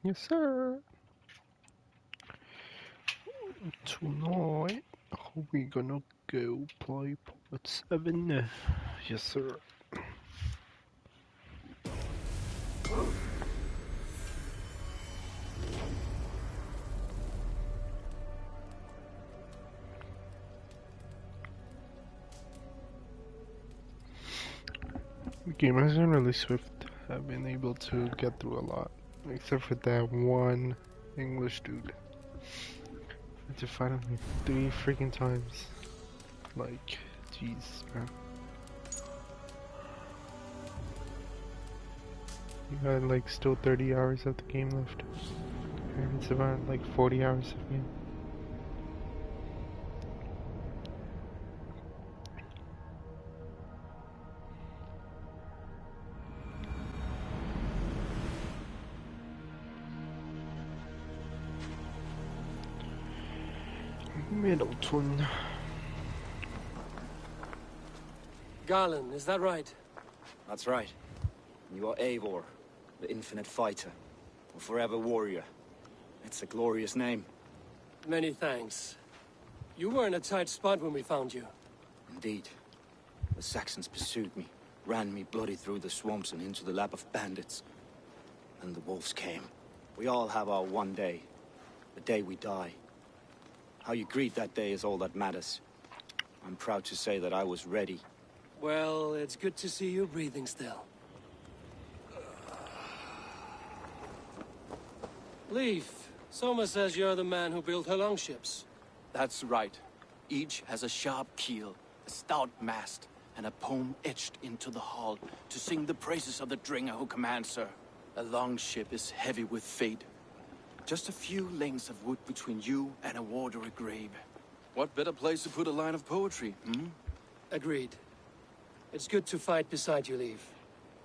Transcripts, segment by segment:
Yes, sir. Tonight, we gonna go play part 7. Yes, sir. The game has been really swift. I've been able to get through a lot, except for that one English dude. I had to fight him like 3 freaking times. Like, jeez, man. You got like still 30 hours of the game left. And it's about like 40 hours of game. Middleton. Garland, is that right? That's right. You are Eivor, the infinite fighter, a forever warrior. It's a glorious name. Many thanks. You were in a tight spot when we found you. Indeed. The Saxons pursued me, ran me bloody through the swamps and into the lap of bandits. And the wolves came. We all have our one day. The day we die. How you greet that day is all that matters. I'm proud to say that I was ready. Well, it's good to see you breathing still. Leif, Soma says you're the man who built her longships. That's right. Each has a sharp keel, a stout mast, and a poem etched into the hull to sing the praises of the Dringer who commands her. A longship is heavy with fate. Just a few lengths of wood between you and a watery grave. What better place to put a line of poetry, hmm? Agreed. It's good to fight beside you, Leif.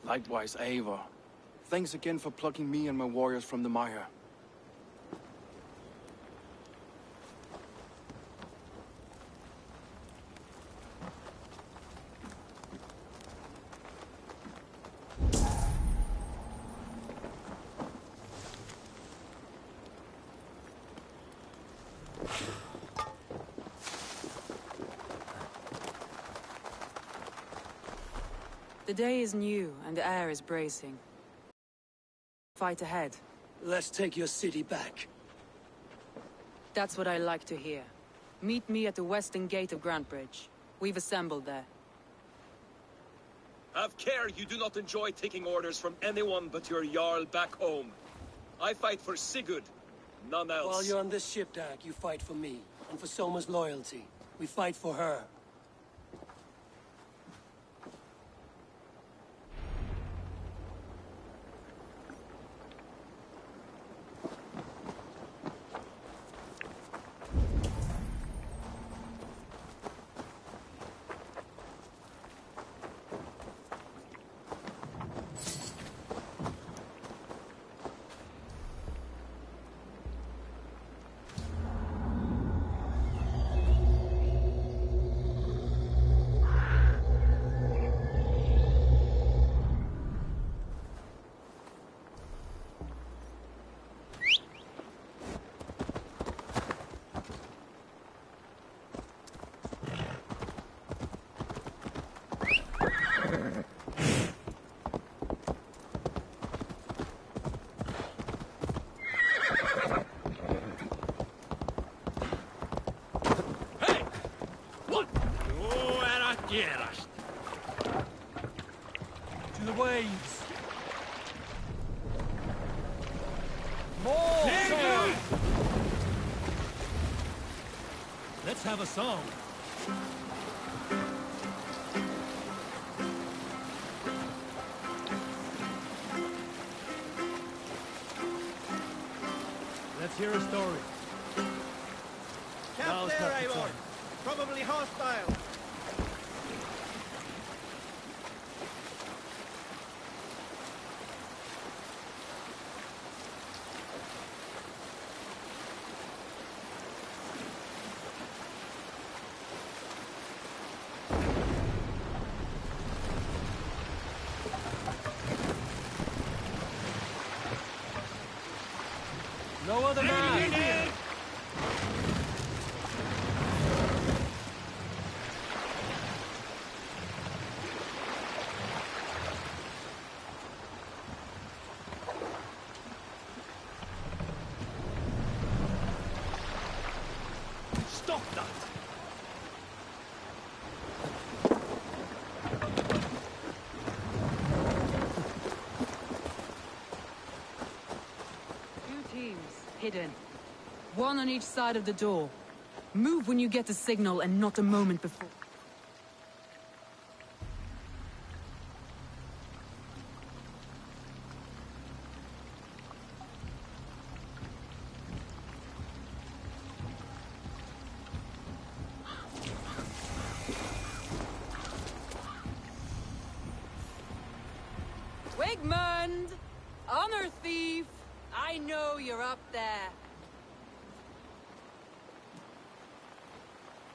Likewise, Eivor. Thanks again for plucking me and my warriors from the mire. The day is new, and the air is bracing. Fight ahead. Let's take your city back. That's what I like to hear. Meet me at the western gate of Grantbridge. We've assembled there. Have care you do not enjoy taking orders from anyone but your Jarl back home. I fight for Sigurd, none else. While you're on this ship, Dag, you fight for me, and for Soma's loyalty. We fight for her. To the waves! More! Let's have a song. Let's hear a story. Camp there, Eivor. Probably hostile. No other man! Stop that! Two teams, hidden. One on each side of the door. Move when you get the signal and not a moment before. Wigmund! Honor thief! I know you're up there.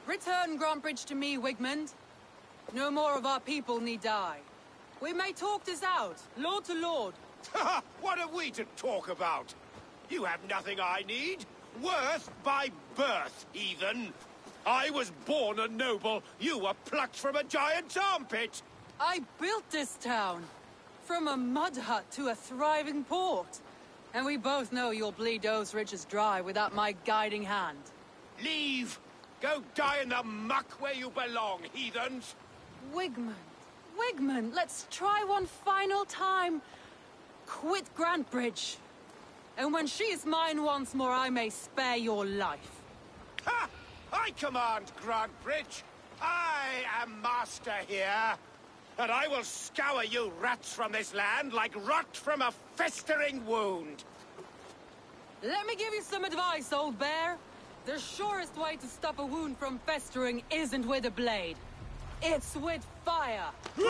Return Grantbridge to me, Wigmund. No more of our people need die. We may talk this out, lord to lord. What are we to talk about? You have nothing I need. Worth by birth, heathen. I was born a noble. You were plucked from a giant's armpit. I built this town. From a mud hut to a thriving port. And we both know you'll bleed those riches dry without my guiding hand. Leave. Go die in the muck where you belong, heathens. Wigmund, let's try one final time. Quit Grantbridge. And when she is mine once more, I may spare your life. Ha! I command Grantbridge. I am master here. And I will scour you rats from this land like rot from a festering wound. Let me give you some advice, old bear. The surest way to stop a wound from festering isn't with a blade. It's with fire. Hooray!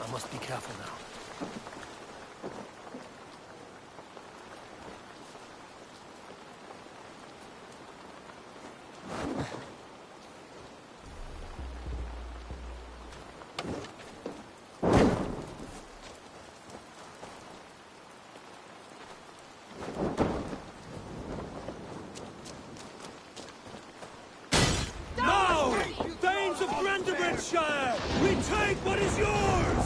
I must be careful now. Retake what is yours!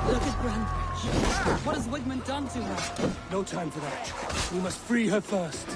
Look at Grantbridge. What has Wigmund done to her? No time for that. We must free her first.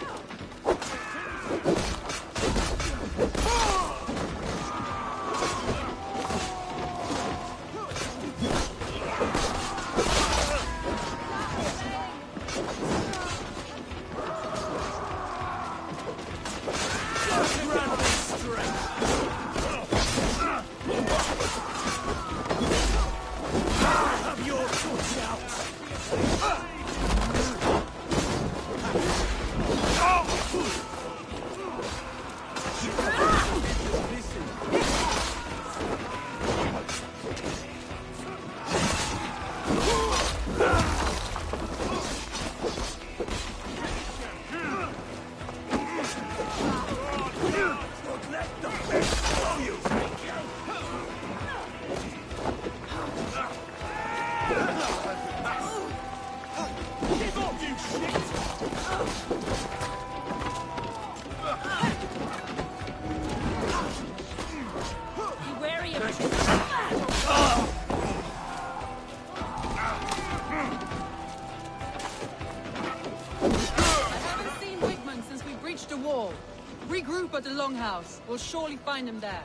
Regroup at the Longhouse. We'll surely find him there.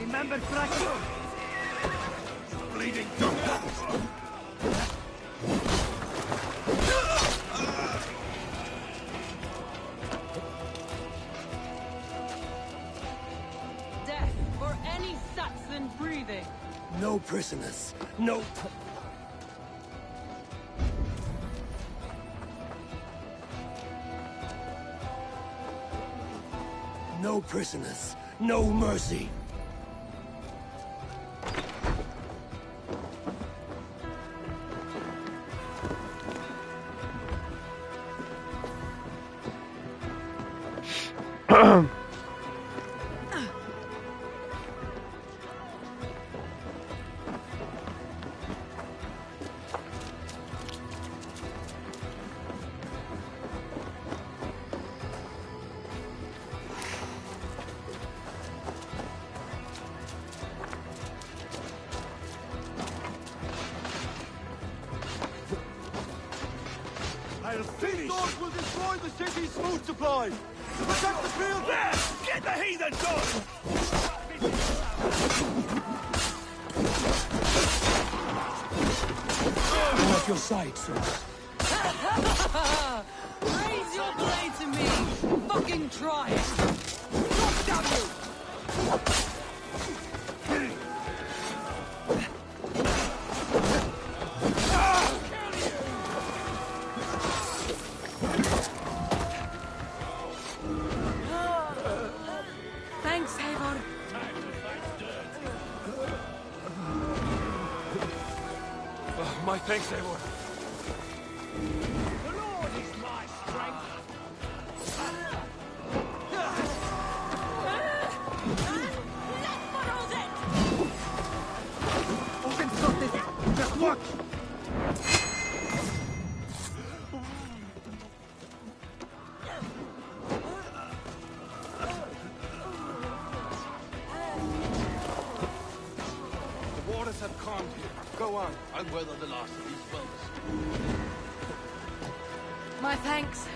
Remember, Fractal! Bleeding doctor! Death for any Saxon breathing. No prisoners. No... No prisoners, no mercy. These dogs will destroy the city's food supply! Protect the field! There! Get the heathen dog! Off your side, sir. Raise your blade to me! Fucking try it! Drop down you! Thanks, Eivor. My thanks, Eivor. The Lord is my strength! Who can stop this? Just watch! The waters have calmed here. Go on. I'll weather the last of these boats. My thanks.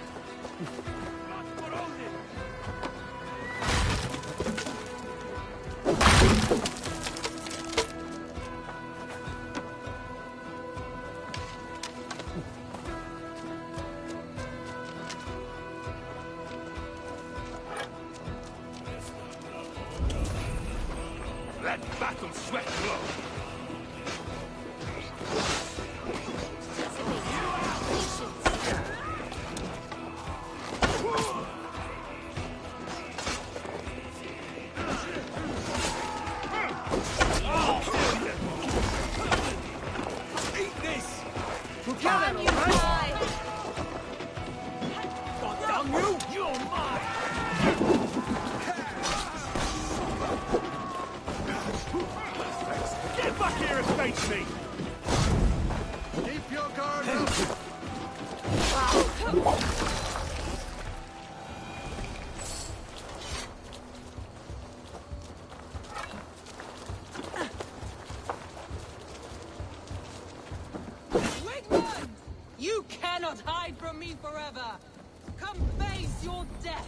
Let battle sweat flow. Eat this! Can you die? Got down you! You're mine! Get back here and face me! Keep your guard up! Wigmund! You cannot hide from me forever! Come face your death!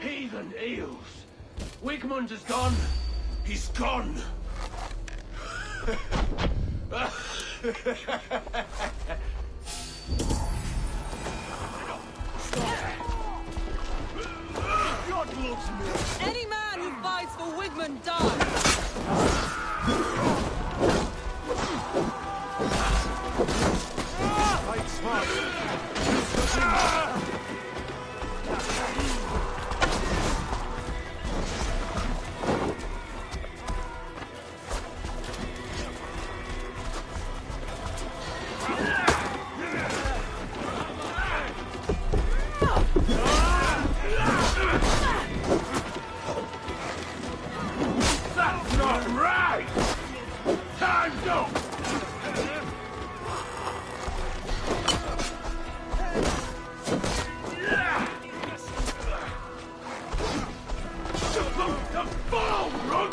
Heathen eels! Wigmund is gone! He's gone! Any man who fights for Wigmund dies! Fight smart. That's not right! Time's up! The ball, run!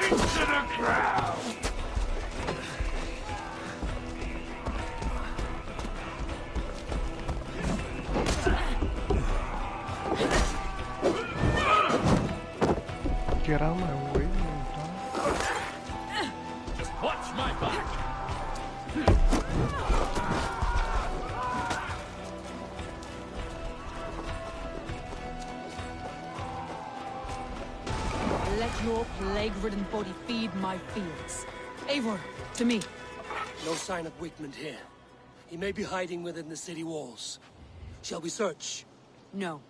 Into the ground! Get out of my way, dog. Watch my back. Let your plague-ridden body feed my fields. Eivor, to me. No sign of Wigmund here. He may be hiding within the city walls. Shall we search? No.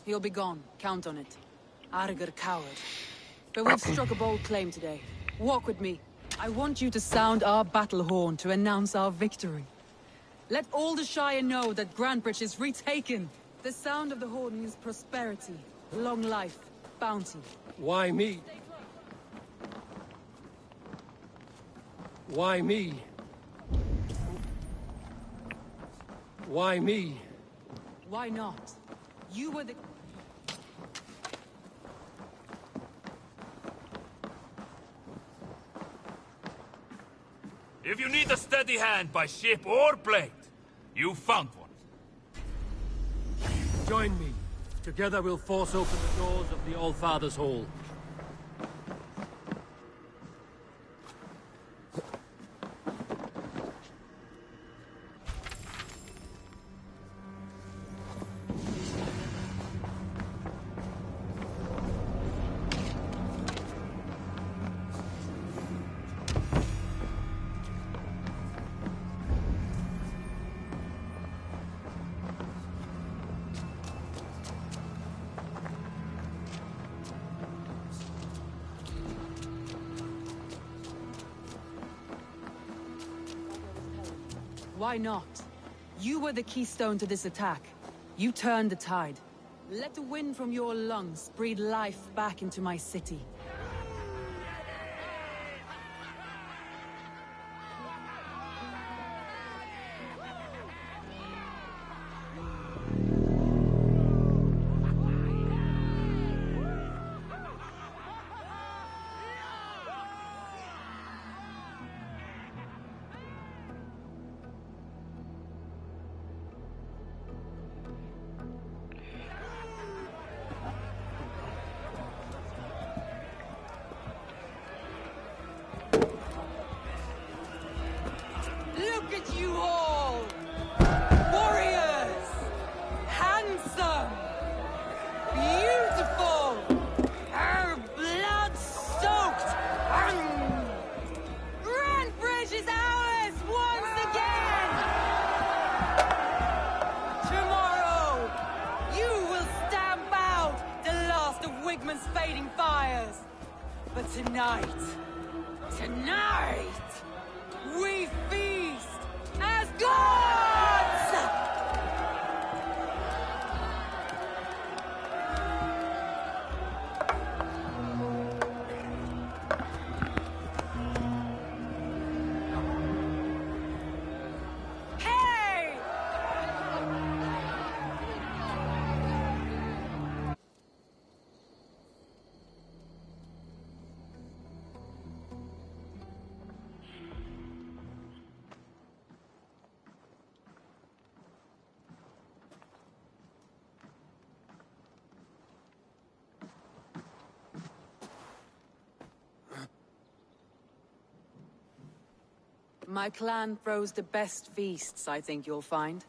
He'll be gone. Count on it. Arger coward. But we've struck a bold claim today. Walk with me. I want you to sound our battle horn to announce our victory. Let all the Shire know that Grantbridge is retaken. The sound of the horn means prosperity, long life, bounty. Why me? Why me? Why me? Why not? You were the... If you need a steady hand by ship or blade, you found one. Join me. Together we'll force open the doors of the All-Father's Hall. Why not? You were the keystone to this attack. You turned the tide. Let the wind from your lungs breathe life back into my city. Look at you all! Warriors! Handsome! Beautiful! Blood-soaked! Grantbridge is ours once again! Tomorrow, you will stamp out the last of Wigmund's fading fires. But tonight, we feast as gods! Hey! My clan throws the best feasts, I think you'll find.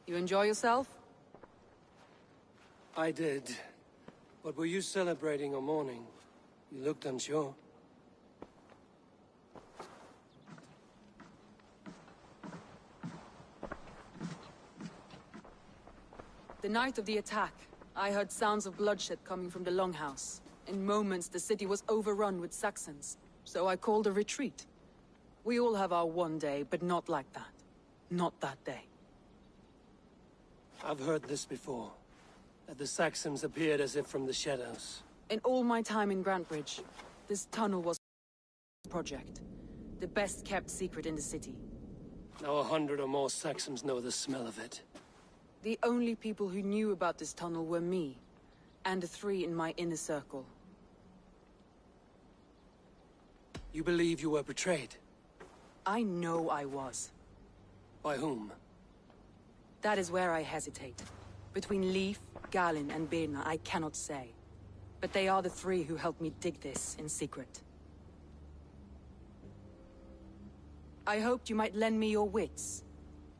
You enjoy yourself? I did. But were you celebrating or mourning? You looked unsure. The night of the attack, I heard sounds of bloodshed coming from the Longhouse. In moments, the city was overrun with Saxons, so I called a retreat. We all have our one day, but not like that. Not that day. I've heard this before. That the Saxons appeared as if from the shadows. In all my time in Grantbridge, this tunnel was a project. The best kept secret in the city. Now 100 or more Saxons know the smell of it. The only people who knew about this tunnel were me, and the 3 in my inner circle. You believe you were betrayed? I know I was. By whom? That is where I hesitate. Between Leif, Galin, and Birna, I cannot say. But they are the 3 who helped me dig this in secret. I hoped you might lend me your wits.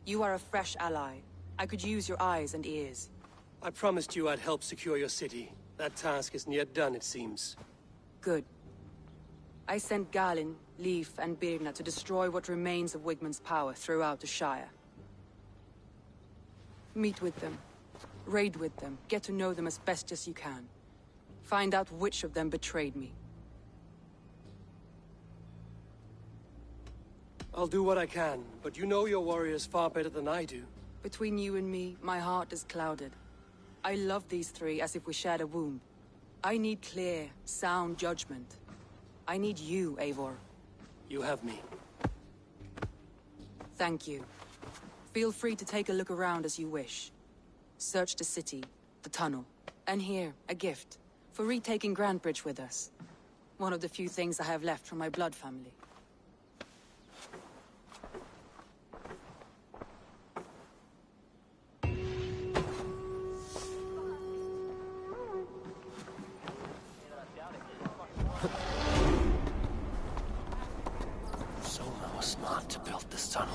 You are a fresh ally. I could use your eyes and ears. I promised you I'd help secure your city. That task isn't yet done, it seems. Good. I sent Galin, Leif, and Birna to destroy what remains of Wigmund's power throughout the Shire. Meet with them. Raid with them. Get to know them as best as you can. Find out which of them betrayed me. I'll do what I can, but you know your warriors far better than I do. Between you and me, my heart is clouded. I love these 3 as if we shared a womb. I need clear, sound judgment. I need you, Eivor. You have me. Thank you. Feel free to take a look around as you wish. Search the city, the tunnel, and here, a gift, for retaking Grantbridge with us. One of the few things I have left from my blood family. Soma was smart to build this tunnel.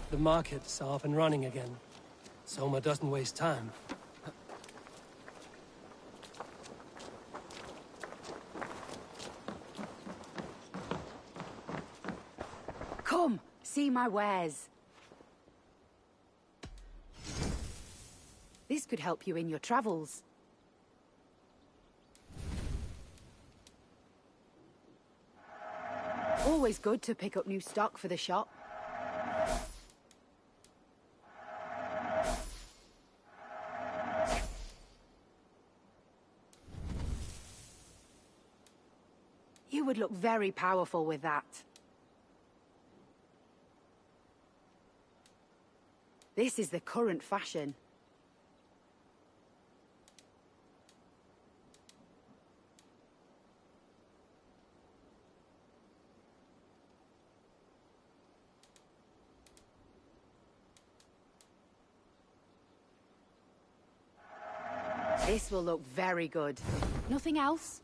The market's off and running again. Soma doesn't waste time. Come, see my wares. This could help you in your travels. Always good to pick up new stock for the shop. You would look very powerful with that. This is the current fashion. This will look very good. Nothing else?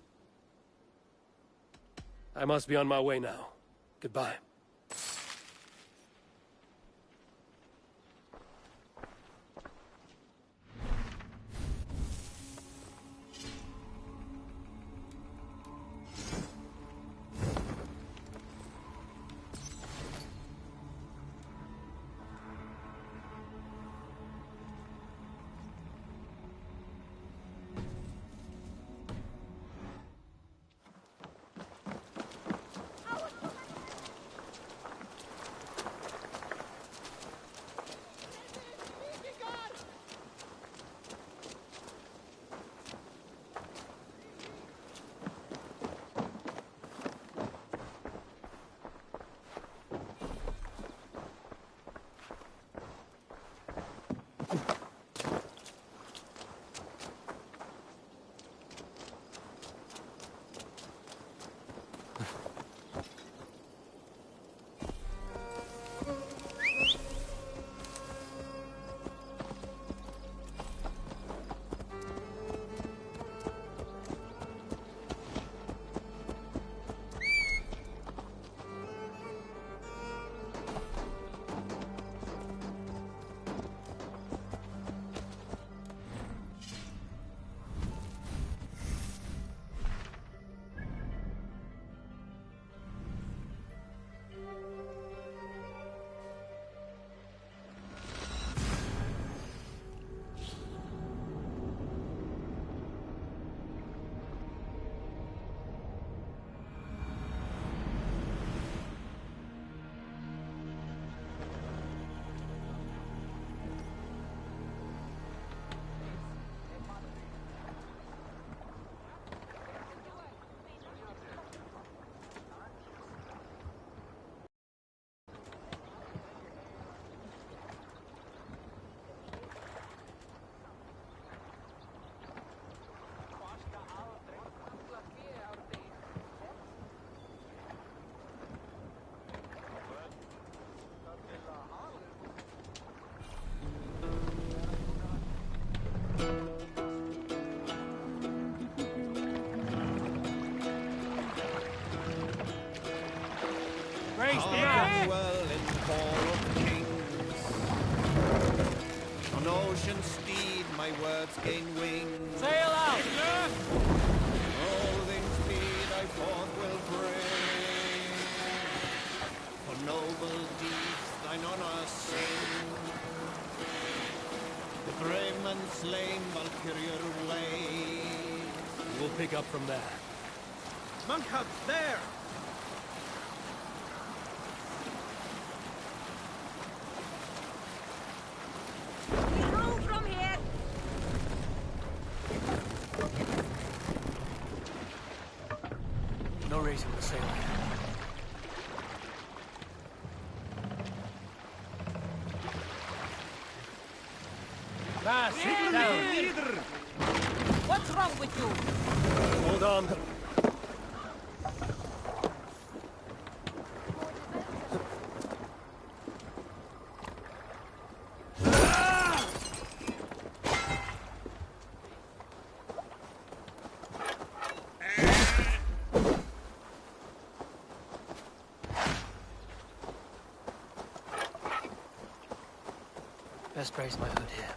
I must be on my way now. Goodbye. Praise the man! Well in Hall of Kings. On ocean steed my words gain wings. Sail out! All things speed I forth will bring. For noble deeds thine honor sing. The brave man slain Valkyrie ways. We'll pick up from there. Monk hut there! From here. No reason to sail. Sit down. What's wrong with you? Hold on. best raise my hood here.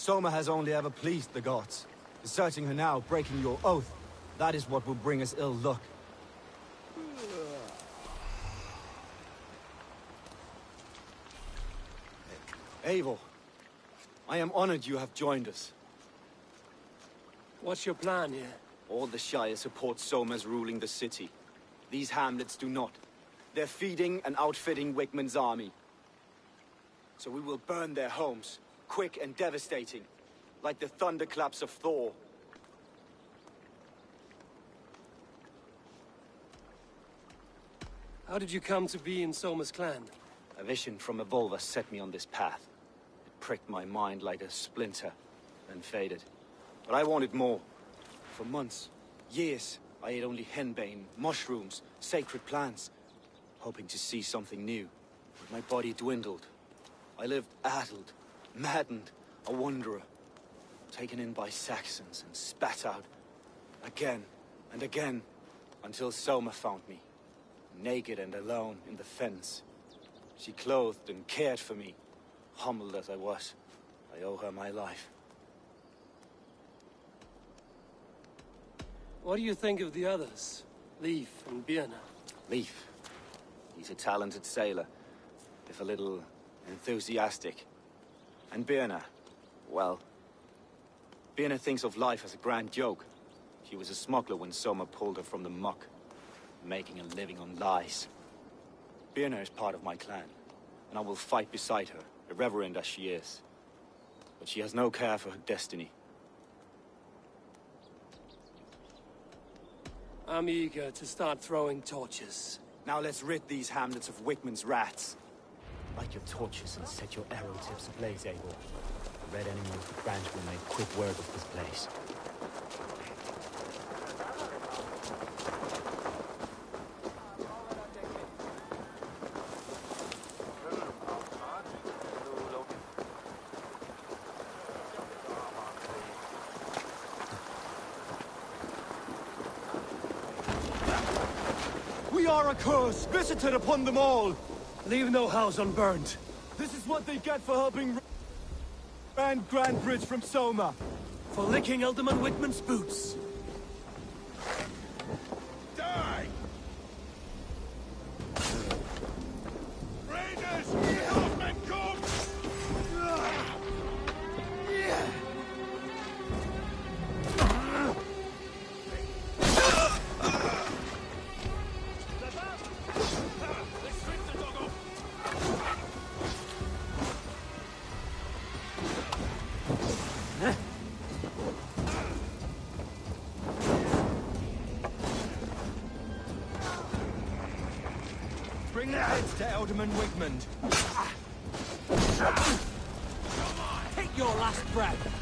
Soma has only ever pleased the gods. Deserting her now, breaking your oath, that is what will bring us ill luck. Eivor, I am honored you have joined us. What's your plan here? All the Shire support Soma's ruling the city. These hamlets do not. They're feeding and outfitting Wickman's army. So we will burn their homes, quick and devastating, like the thunderclaps of Thor. How did you come to be in Soma's clan? A vision from Evolva set me on this path. It pricked my mind like a splinter, then faded. But I wanted more. For months, years, I ate only henbane, mushrooms, sacred plants, hoping to see something new. But my body dwindled. I lived addled, maddened, a wanderer, taken in by Saxons and spat out again and again, until Soma found me, naked and alone in the fens. She clothed and cared for me, humbled as I was. I owe her my life. What do you think of the others? Leif and Birna? Leif. He's a talented sailor, if a little enthusiastic. And Birna, well, Birna thinks of life as a grand joke. She was a smuggler when Soma pulled her from the muck, making a living on lies. Birna is part of my clan, and I will fight beside her, irreverent as she is. But she has no care for her destiny. I'm eager to start throwing torches. Now let's rid these hamlets of Wickman's rats. Light your torches and set your arrow tips ablaze, Eivor. The red enemy of the branch will make quick work of this place. We are a curse visited upon them all! Leave no house unburned. This is what they get for helping Grand Bridge from Soma. For licking Alderman Wickman's boots. Die! Raiders! Northmen come! Bring their heads to Alderman Wickman. Take your last breath.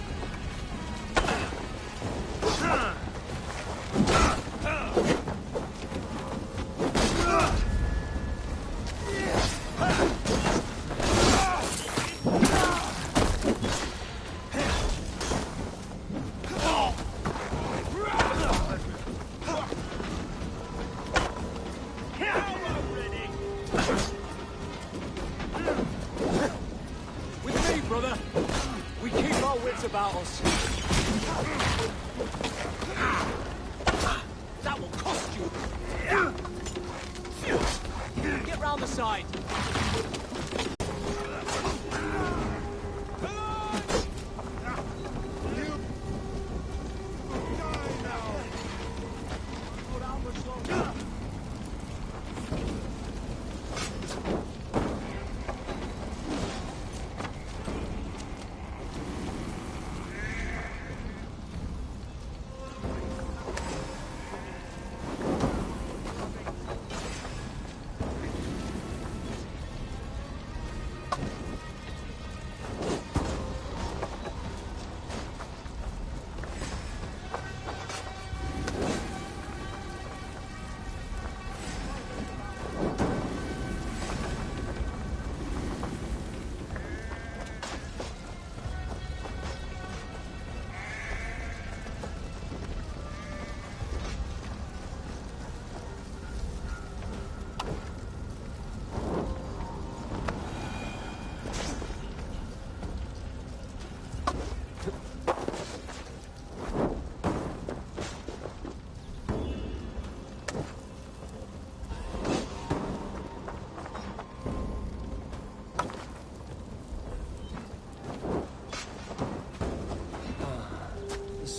About us. That will cost you. Get round the side.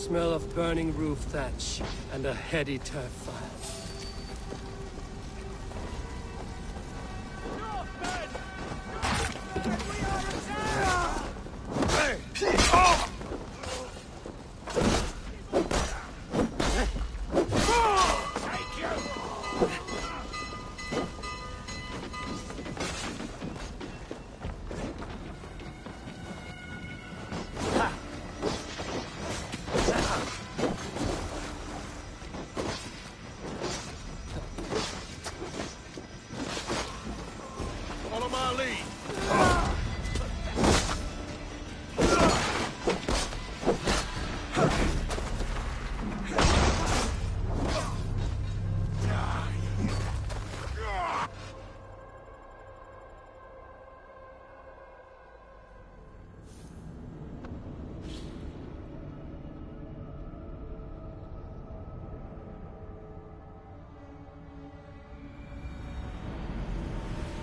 Smell of burning roof thatch and a heady turf fire. Follow my lead.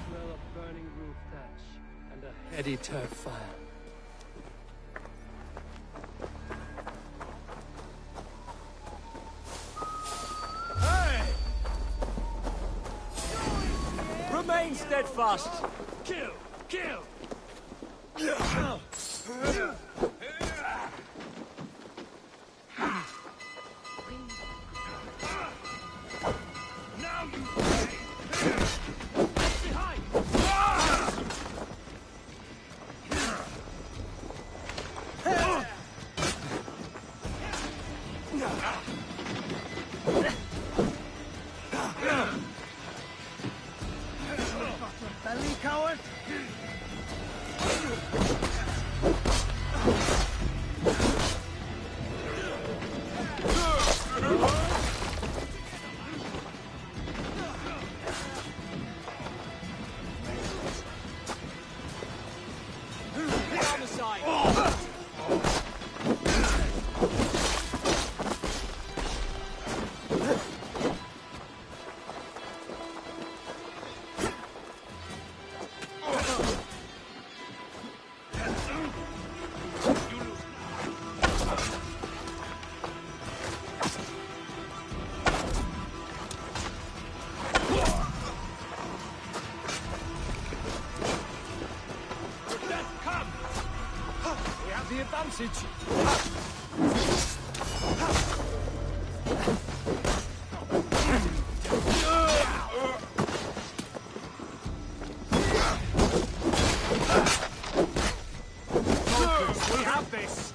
Smell of burning roof thatch and a heady turf fire. Remain steadfast. Kill! Kill! Now you pay! Behind! Belly coward! The advantage. We have this.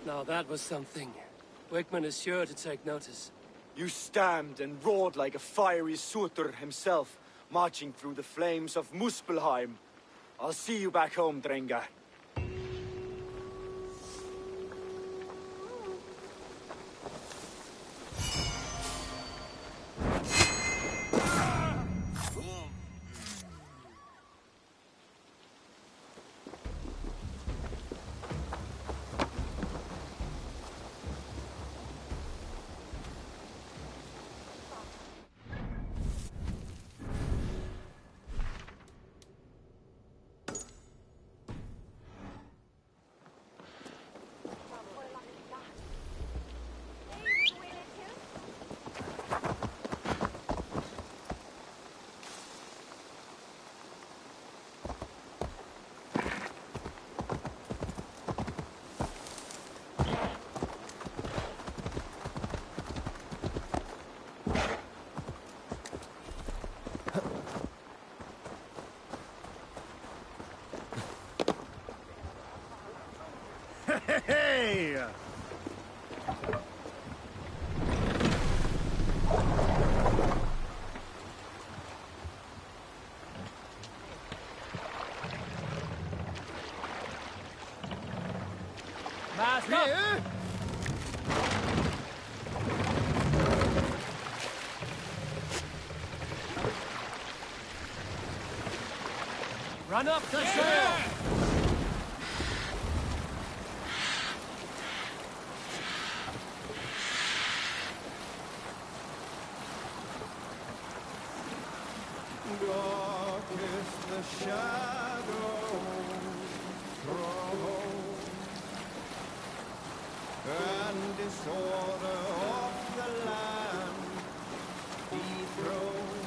Now that was something. Wickman is sure to take notice. You stamped and roared like a fiery Surtur himself, marching through the flames of Muspelheim. I'll see you back home, Drenga. Mask up! Run up the sail! Dark is the shadow and disorder of the land dethroned.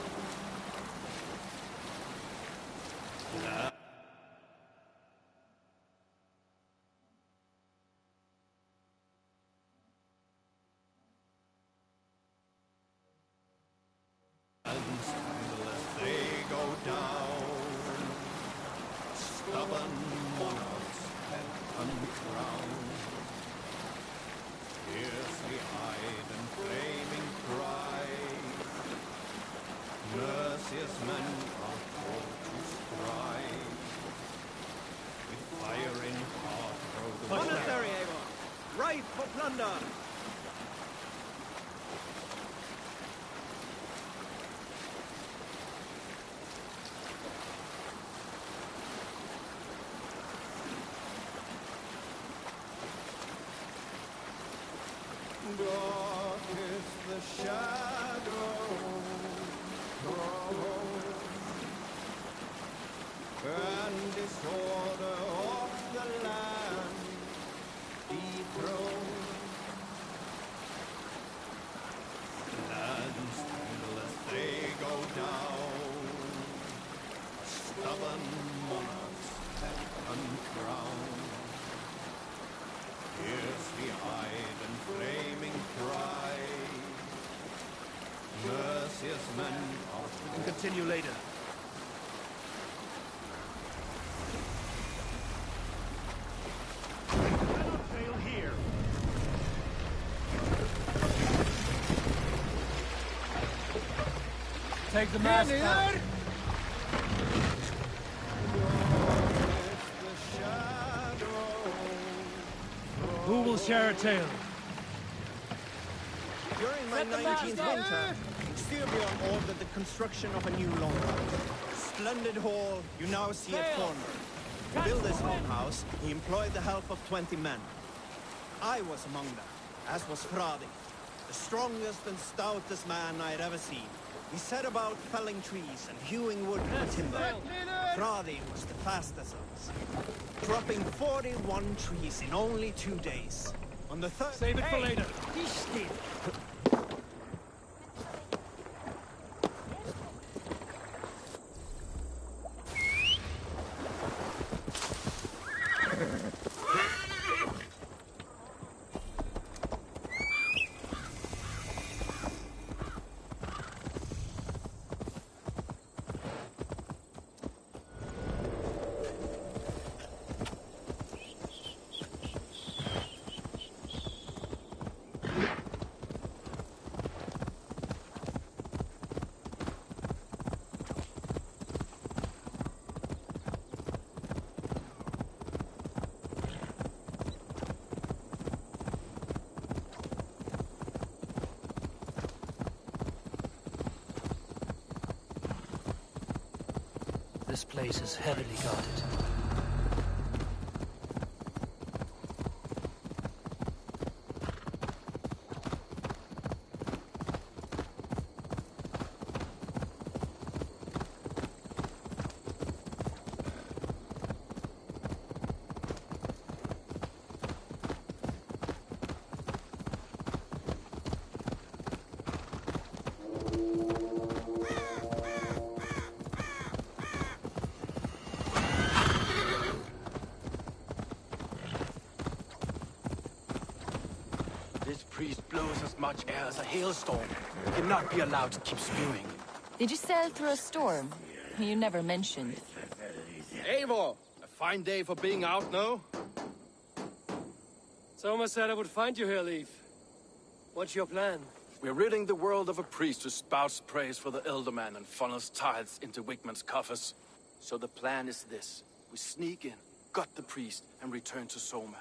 Until they go down, stubborn monarchs and uncrowned. Fiercely eyed and flaming cry, merciless men are called to strive. With fire in heart throw the Monastery, Avon! Ripe for plunder! dark is the shadow and disorder of the land dethroned. Lands tremble as they go down, stubborn monarchs and uncrowned. Fiercely eyed and flaming cry, merciless men are... We can continue later. Cannot fail here. Take the mask out. Who will share a tale? During my 19th winter, Styrbjorn ordered the construction of a new longhouse. Splendid hall you now see at Thornburg. To build this longhouse, he employed the help of 20 men. I was among them, as was Fradi, the strongest and stoutest man I had ever seen. He set about felling trees and hewing wood for timber. Fradi was the fastest of us, dropping 41 trees in only 2 days. On the third... Save it for later. This place is heavily guarded. This priest blows as much air as a hailstorm. He cannot be allowed to keep spewing. Did you sail through a storm? You never mentioned. Eivor! A fine day for being out, no? Soma said I would find you here, Leif. What's your plan? We're ridding the world of a priest who spouts praise for the Elderman and funnels tithes into Wickman's coffers. So the plan is this. We sneak in, gut the priest, and return to Soma.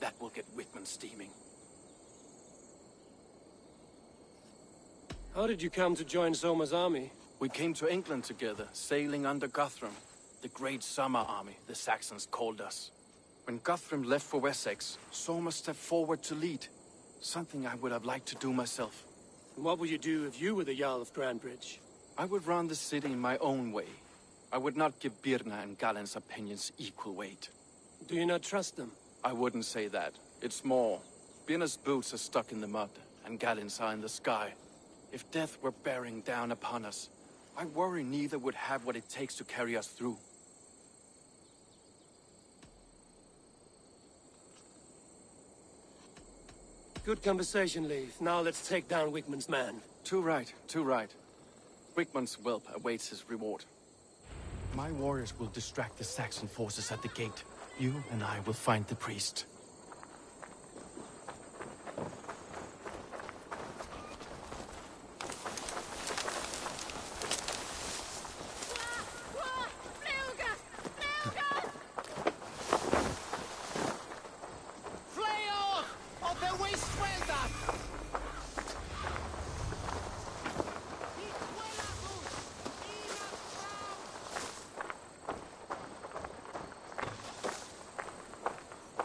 That will get Wickman steaming. How did you come to join Soma's army? We came to England together, sailing under Guthrum. The Great Summer Army, the Saxons called us. When Guthrum left for Wessex, Soma stepped forward to lead. Something I would have liked to do myself. And what would you do if you were the Jarl of Grandbridge? I would run the city in my own way. I would not give Birna and Galen's opinions equal weight. Do you not trust them? I wouldn't say that. It's more. Birna's boots are stuck in the mud, and Galen's are in the sky. If death were bearing down upon us, I worry neither would have what it takes to carry us through. Good conversation, Leif. Now let's take down Wickman's man. Too right, too right. Wickman's whelp awaits his reward. My warriors will distract the Saxon forces at the gate. You and I will find the priest.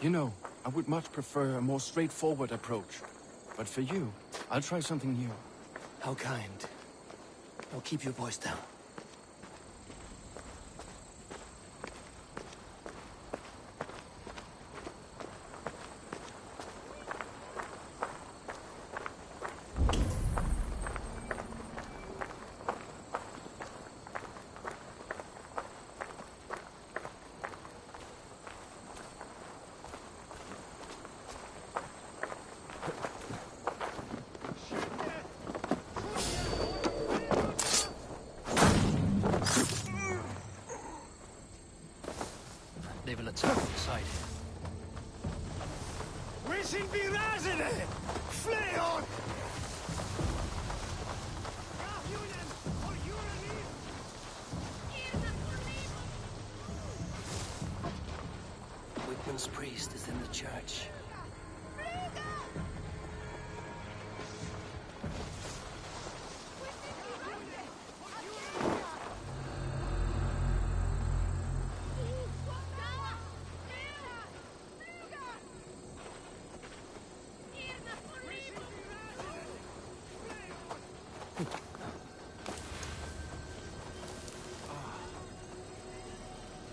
You know, I would much prefer a more straightforward approach. But for you, I'll try something new. How kind. Now keep your voice down. They will attack inside. We sind wie Rasende! Flee on! Wickman's priest is in the church.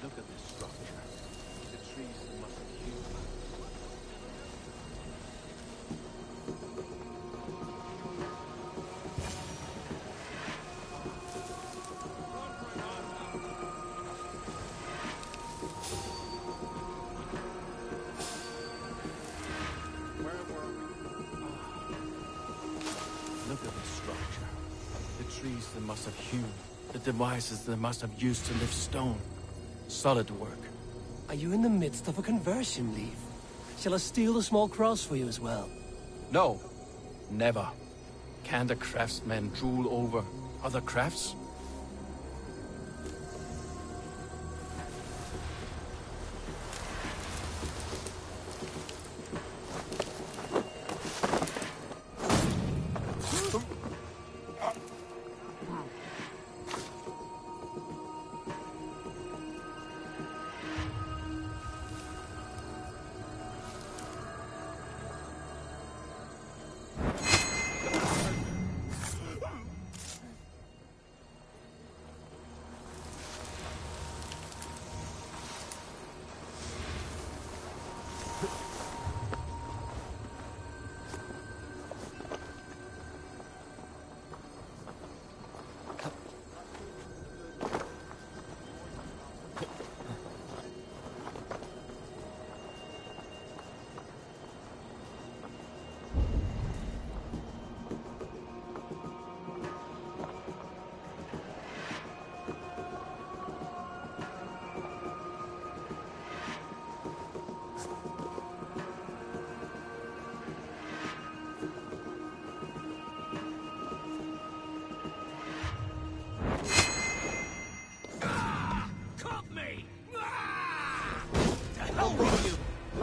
Look at this structure. The trees must have hewn. Look at this structure. The trees they must have hewn. The devices they must have used to lift stone. Solid work. Are you in the midst of a conversion, Leif? Shall I steal the small cross for you as well? No. Never. Can't a craftsman drool over other crafts?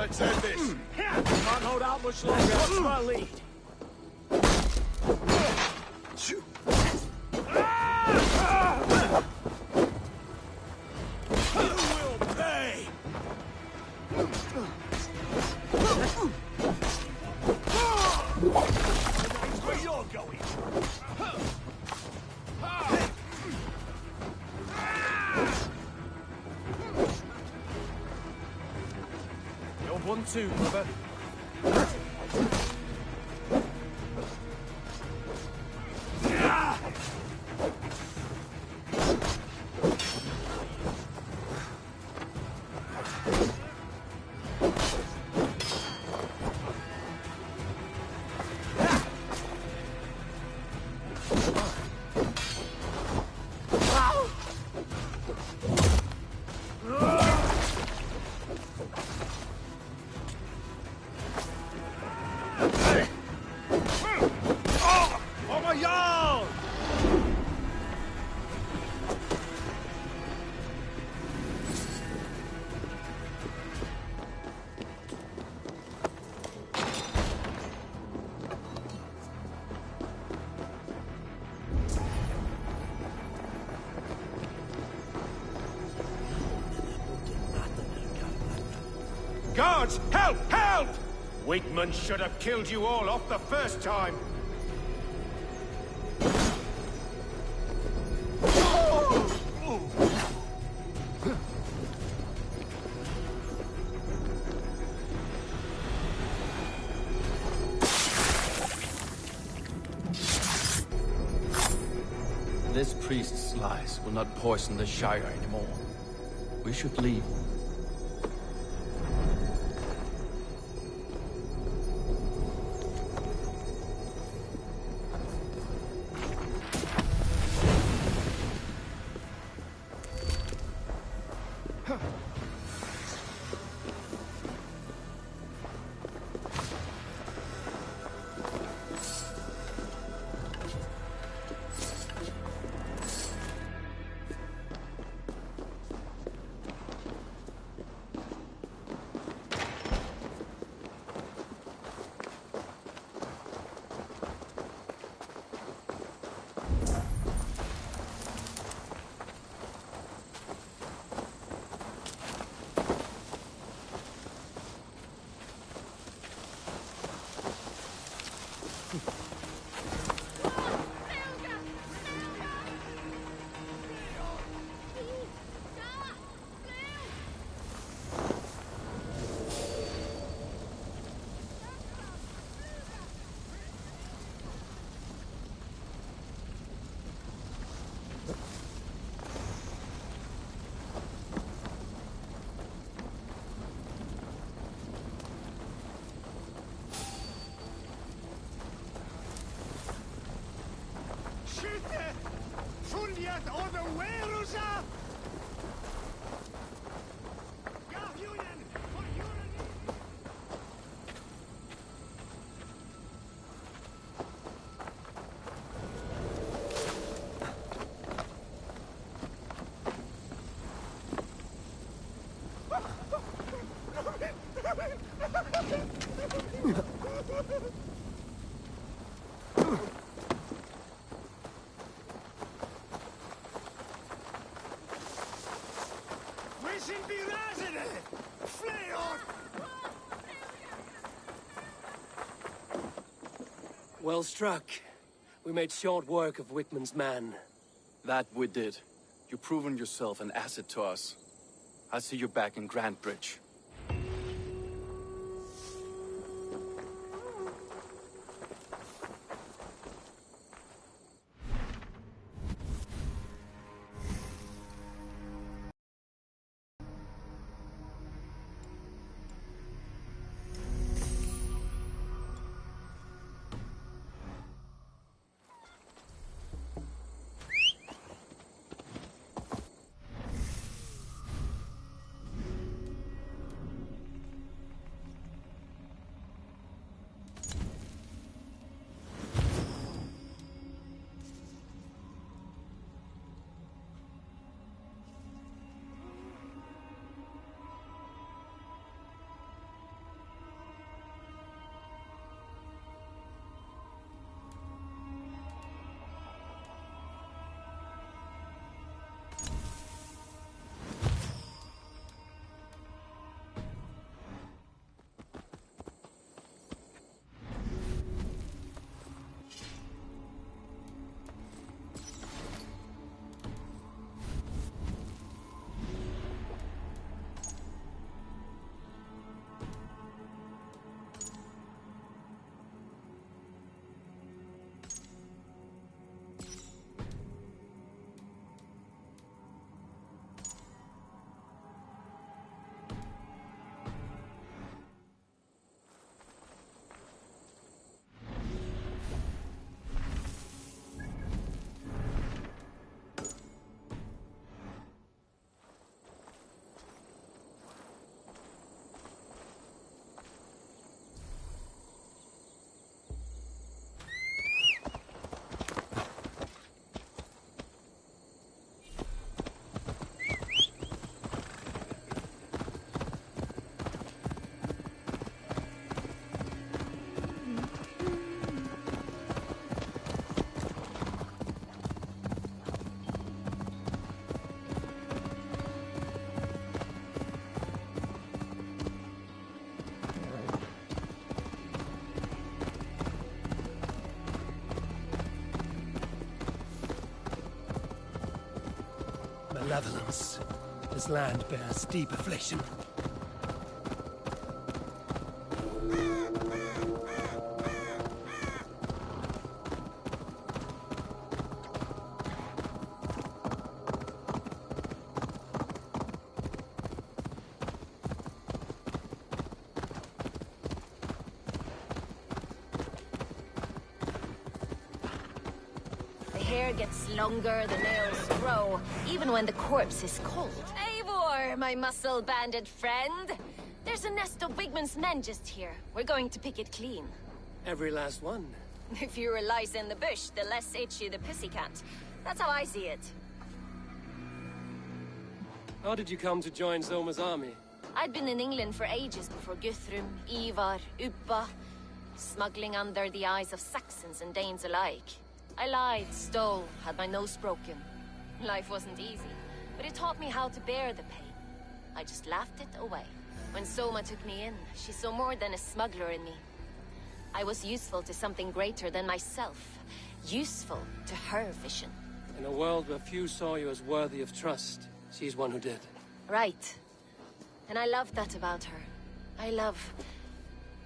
Let's end this. Can't hold out much longer. What's my lead? You will pay! Where you're going? You're 1-2, brother. Guards, help! Help! Wigman should have killed you all off the first time. This priest's lies will not poison the Shire anymore. We should leave. Well struck. We made short work of Wickman's man. That we did. You've proven yourself an asset to us. I'll see you back in Grantbridge. malevolence. This land bears deep affliction. Gets longer, the nails grow, even when the corpse is cold. Eivor, my muscle-banded friend! There's a nest of Wigman's men just here. We're going to pick it clean. Every last one. The fewer lice in the bush, the less itchy the pussycat. That's how I see it. How did you come to join Zoma's army? I'd been in England for ages before Guthrum, Ivar, Uppa, smuggling under the eyes of Saxons and Danes alike. I lied, stole, had my nose broken. Life wasn't easy, but it taught me how to bear the pain. I just laughed it away. When Soma took me in, she saw more than a smuggler in me. I was useful to something greater than myself. Useful to her vision. In a world where few saw you as worthy of trust, she's one who did. Right. And I love that about her. I love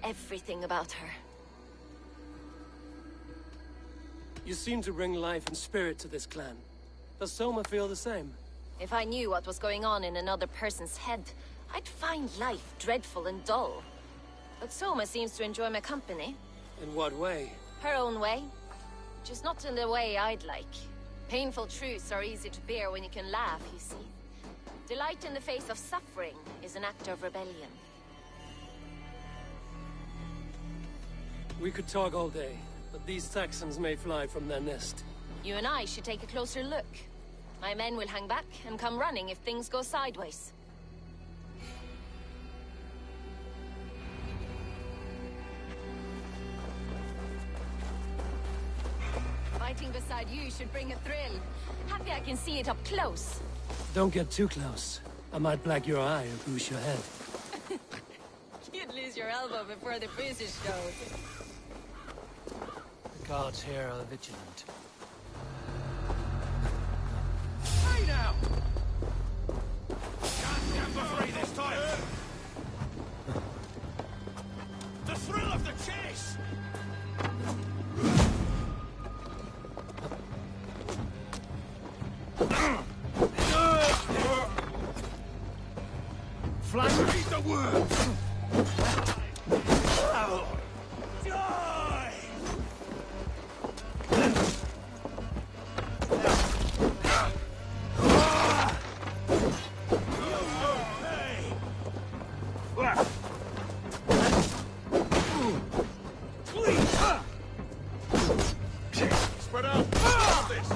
everything about her. You seem to bring life and spirit to this clan. Does Soma feel the same? If I knew what was going on in another person's head, I'd find life dreadful and dull. But Soma seems to enjoy my company. In what way? Her own way. Just not in the way I'd like. Painful truths are easy to bear when you can laugh, you see. Delight in the face of suffering is an act of rebellion. We could talk all day, but these Saxons may fly from their nest. You and I should take a closer look. My men will hang back and come running if things go sideways. Fighting beside you should bring a thrill. Happy I can see it up close. Don't get too close. I might black your eye or goose your head. You'd lose your elbow before the bruises showed. The guards here are vigilant. Hey now! Can't stand for free this time! The thrill of the chase! Flash eat the worms! Die! Spread out! Stop this!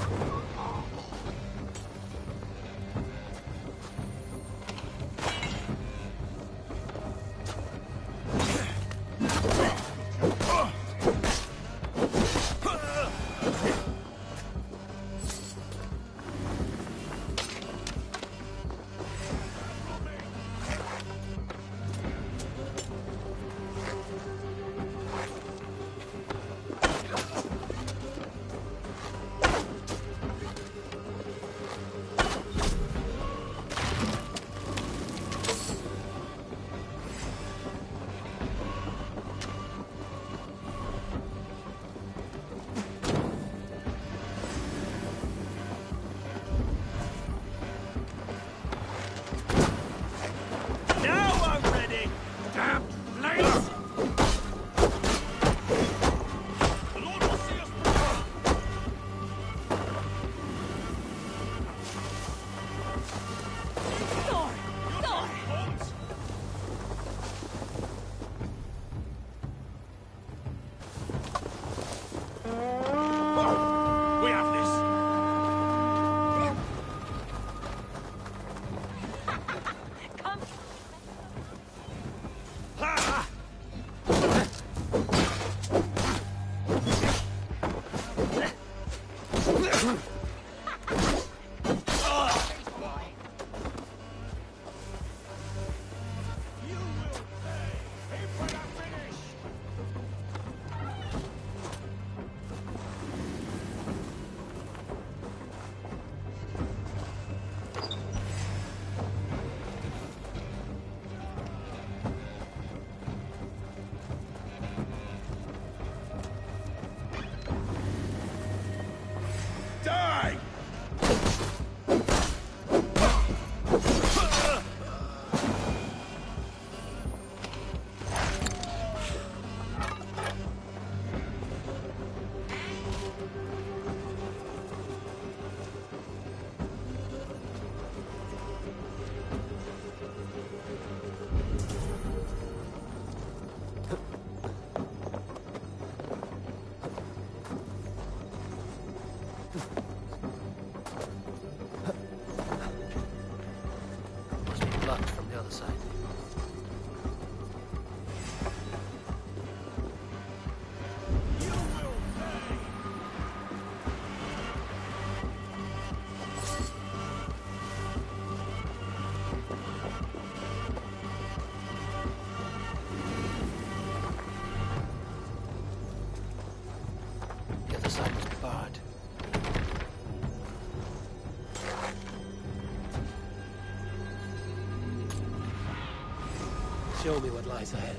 Show me what lies ahead.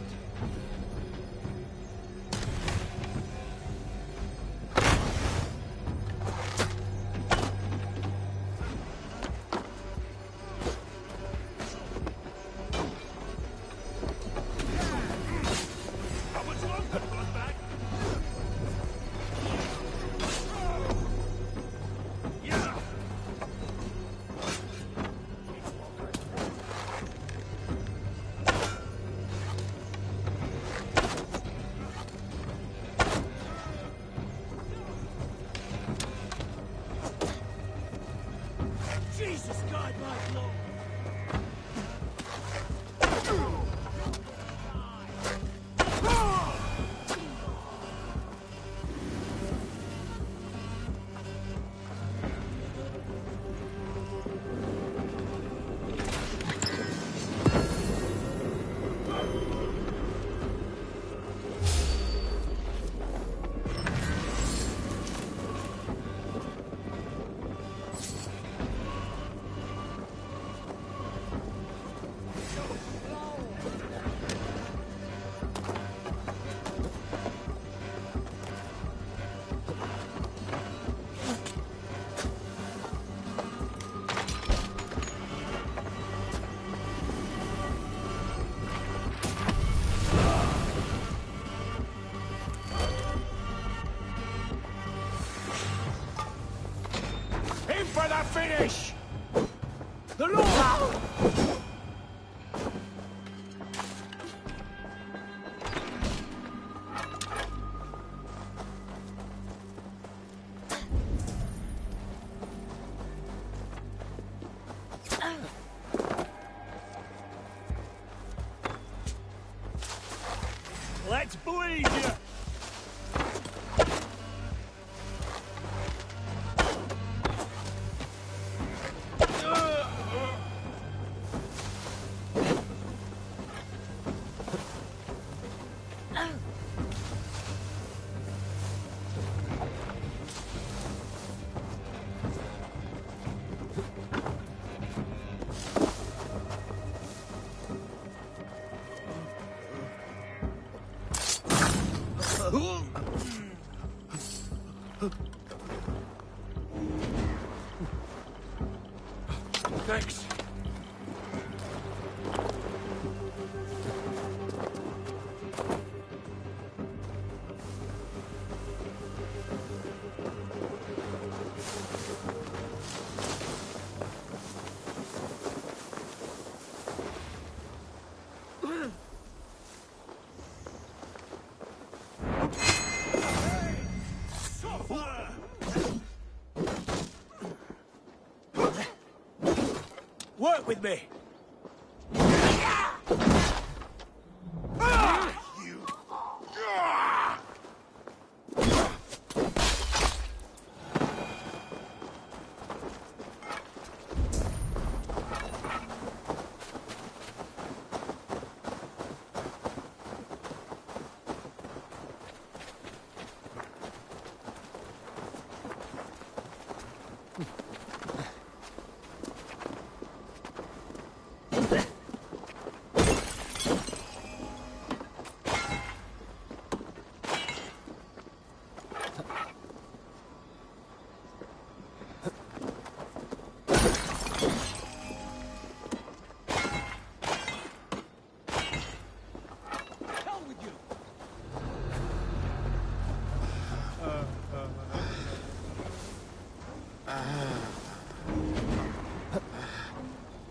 Jesus, guide my blow! In for the finish! The Lord! Let's bleed you! Thanks. Work with me!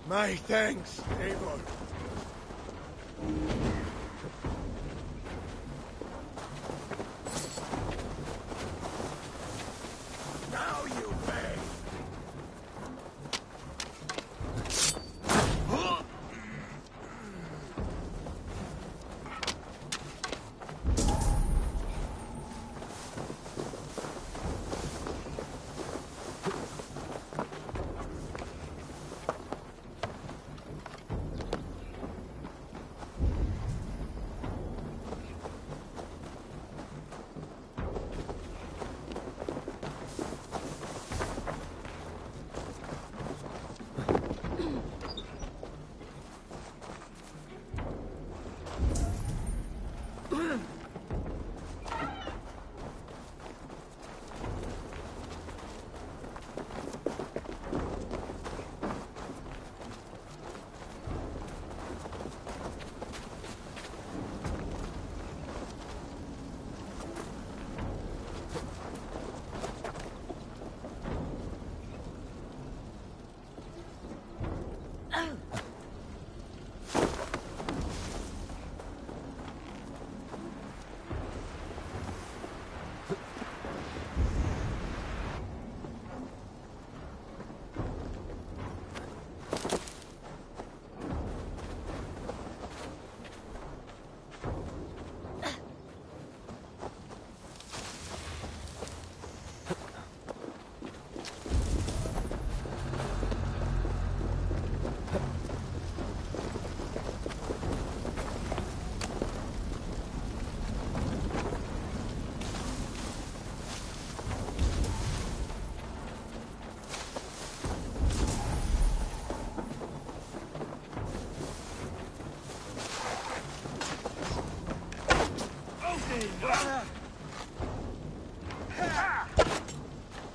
My thanks, Eivor. Now you beg.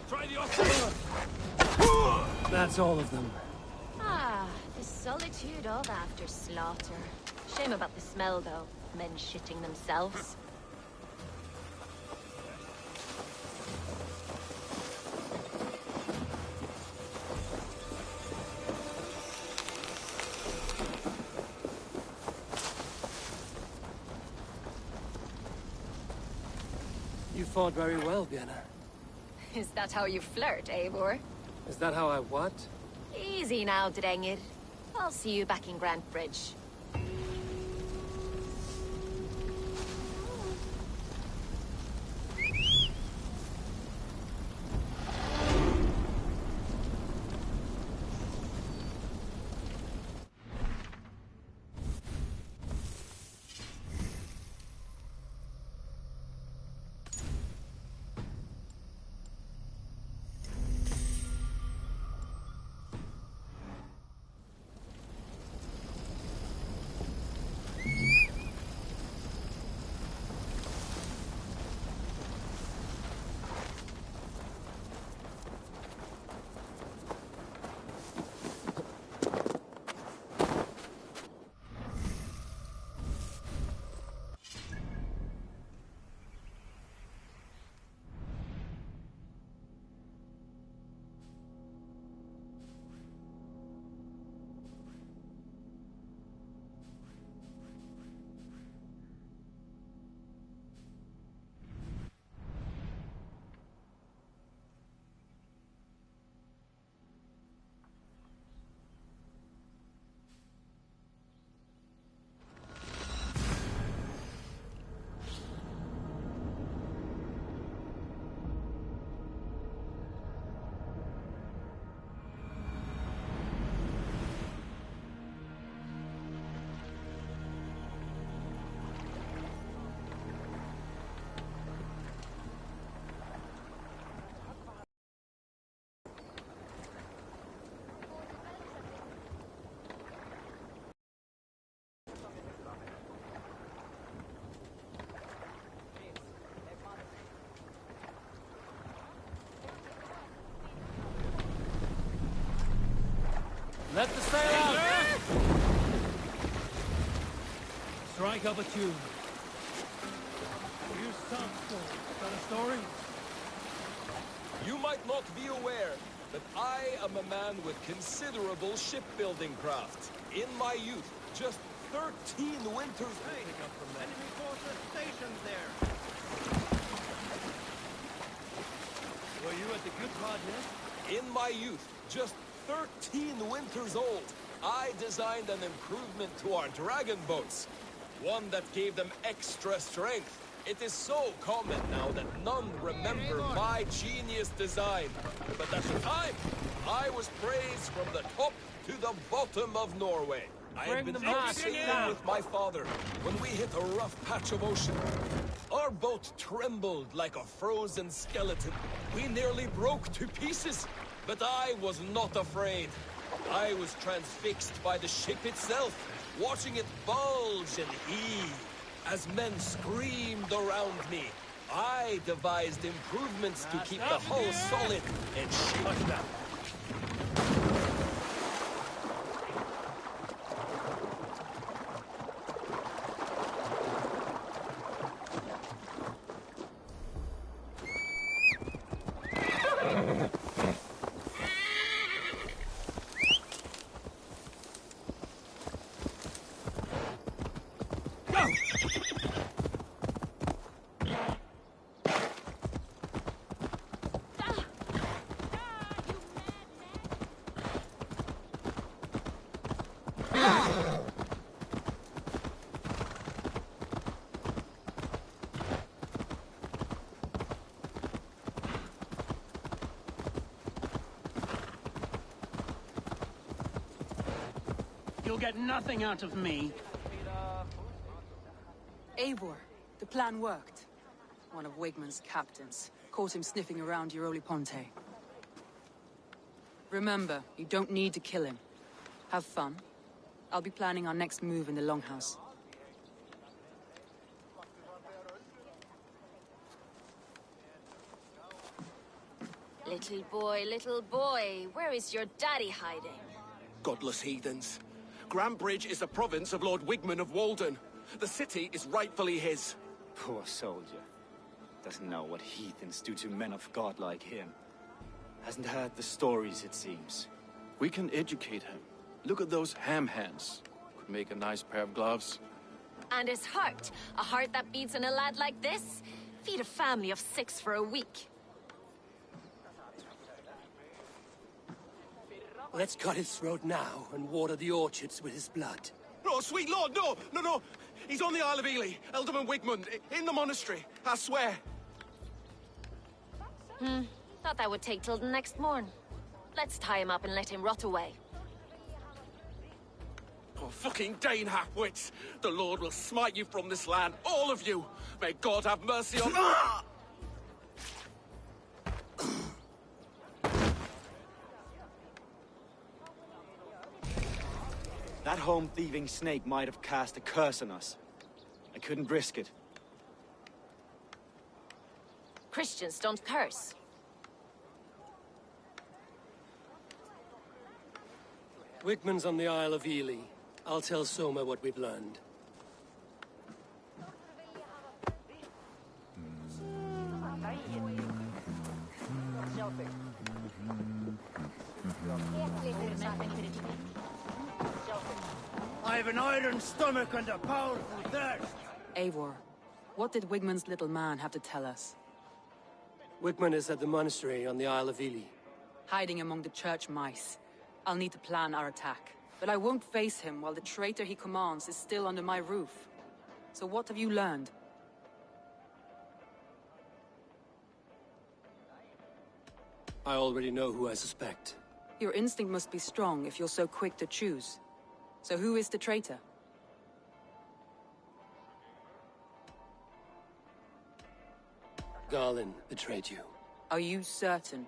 Try the opposite. That's all of them. Ah, the solitude of after slaughter. Shame about the smell, though. Men shitting themselves. You fought very well, Vienna. Is that how you flirt, Eivor? Is that how I what? Easy now, Drengir. I'll see you back in Grant Bridge. Let the sail out! Strike up a tune. You Southport, is that a story? You might not be aware, but I am a man with considerable shipbuilding craft. In my youth, just 13 winters... Hey, enemy forces stationed there. Were you at the good part yet? In my youth, just 13 winters old, I designed an improvement to our dragon boats. One that gave them extra strength. It is so common now that none remember my genius design. But at the time, I was praised from the top to the bottom of Norway. I had been out sailing with my father when we hit a rough patch of ocean. Our boat trembled like a frozen skeleton. We nearly broke to pieces. But I was not afraid. I was transfixed by the ship itself, watching it bulge and heave. As men screamed around me, I devised improvements to keep the hull solid and shake them. You'll get nothing out of me. Eivor, the plan worked. One of Wigmund's captains caught him sniffing around Euroli Ponte. Remember, you don't need to kill him. Have fun. I'll be planning our next move in the Longhouse. little boy, where is your daddy hiding? Godless heathens. Grambridge is a province of Lord Wigman of Walden. The city is rightfully his. Poor soldier. Doesn't know what heathens do to men of God like him. Hasn't heard the stories, it seems. We can educate him. Look at those ham hands. Could make a nice pair of gloves. And his heart. A heart that beats in a lad like this? Feed a family of 6 for a week. Let's cut his throat now and water the orchards with his blood. No, sweet lord, no! No, no! He's on the Isle of Ely, Ealdorman Wigmund, in the monastery, I swear. Thought that would take till the next morn. Let's tie him up and let him rot away. Oh, fucking Dane half-wits! The Lord will smite you from this land, all of you! May God have mercy on... Ah! That home-thieving snake might have cast a curse on us. I couldn't risk it. Christians don't curse. Wigman's on the Isle of Ely. I'll tell Soma what we've learned. I've an iron stomach and a powerful thirst. Eivor, what did Wigman's little man have to tell us? Wigman is at the monastery on the Isle of Ely. Hiding among the church mice. I'll need to plan our attack. But I won't face him while the traitor he commands is still under my roof. So what have you learned? I already know who I suspect. Your instinct must be strong if you're so quick to choose. So who is the traitor? Garlin betrayed you. Are you certain?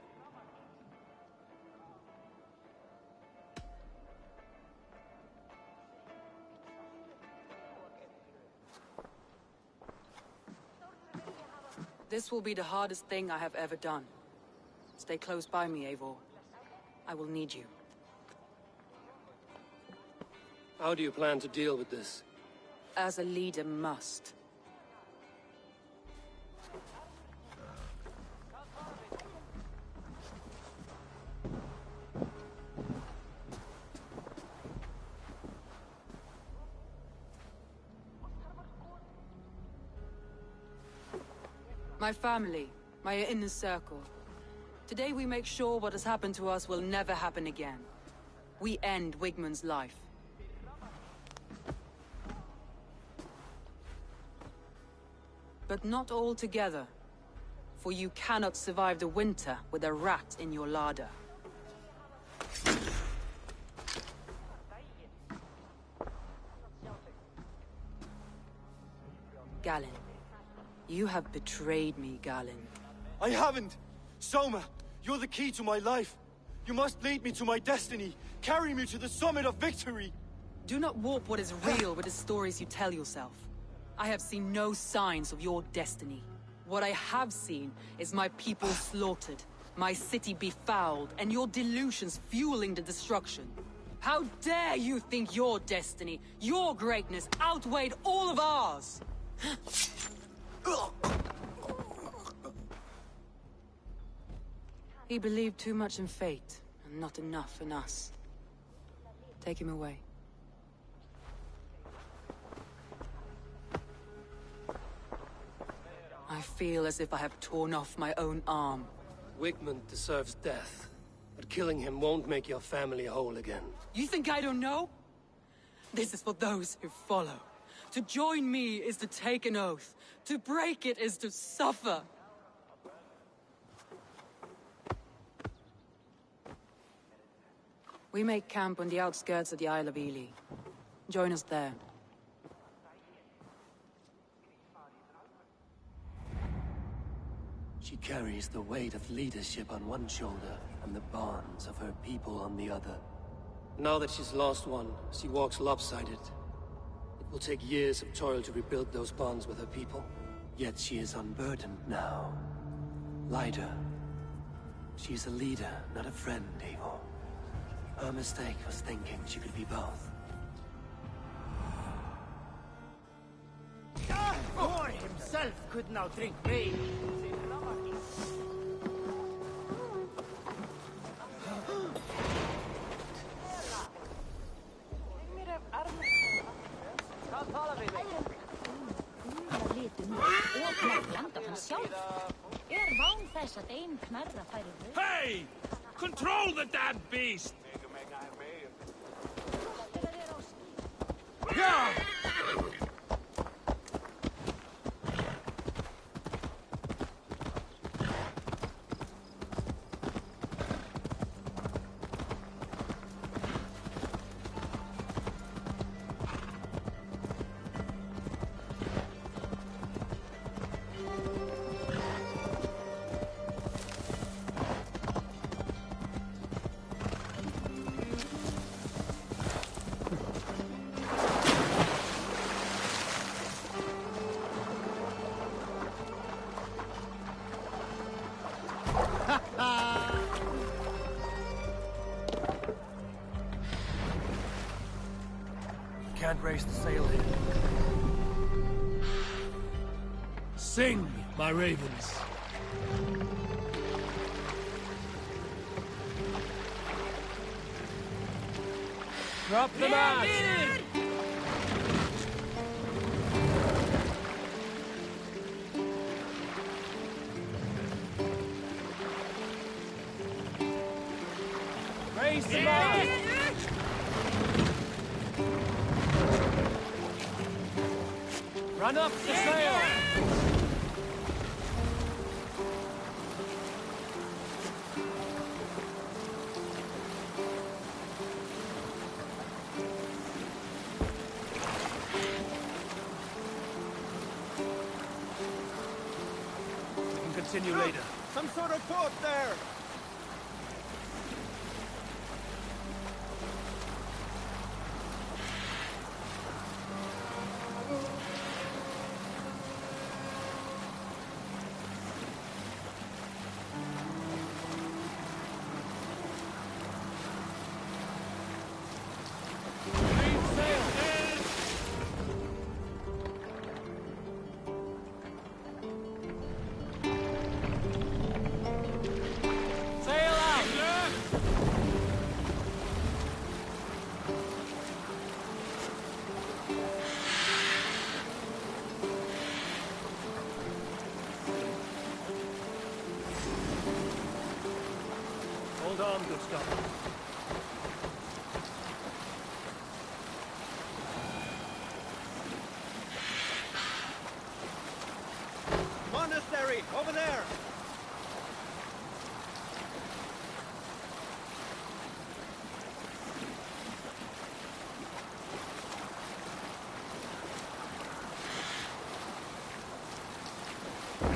This will be the hardest thing I have ever done. Stay close by me, Eivor. I will need you. How do you plan to deal with this? As a leader must. My family, my inner circle. Today we make sure what has happened to us will never happen again. We end Wigman's life. But not all together. For you cannot survive the winter with a rat in your larder. Galinn. You have betrayed me, Galinn. I haven't! Soma, you're the key to my life. You must lead me to my destiny. Carry me to the summit of victory. Do not warp what is real with the stories you tell yourself. I have seen no signs of your destiny. What I have seen is my people slaughtered, my city befouled, and your delusions fueling the destruction. How dare you think your destiny, your greatness, outweighed all of ours? He believed too much in fate, and not enough in us. Take him away. I feel as if I have torn off my own arm. Wigman deserves death, but killing him won't make your family whole again. You think I don't know? This is for those who follow. To join me is to take an oath. To break it is to suffer. We make camp on the outskirts of the Isle of Ely. Join us there. She carries the weight of leadership on one shoulder and the bonds of her people on the other. Now that she's lost one, she walks lopsided. It will take years of toil to rebuild those bonds with her people. Yet she is unburdened now. Lighter. She's a leader, not a friend, Eivor. Her mistake was thinking she could be both. Thor himself could now drink me. Hey! Control the damn beast! Yeah! Can't raise the sail here. Sing, my ravens. Drop the mast! Raise the mast! Run up the sail! We can continue later. Some sort of boat there! Hold on, good stuff. Monastery, over there!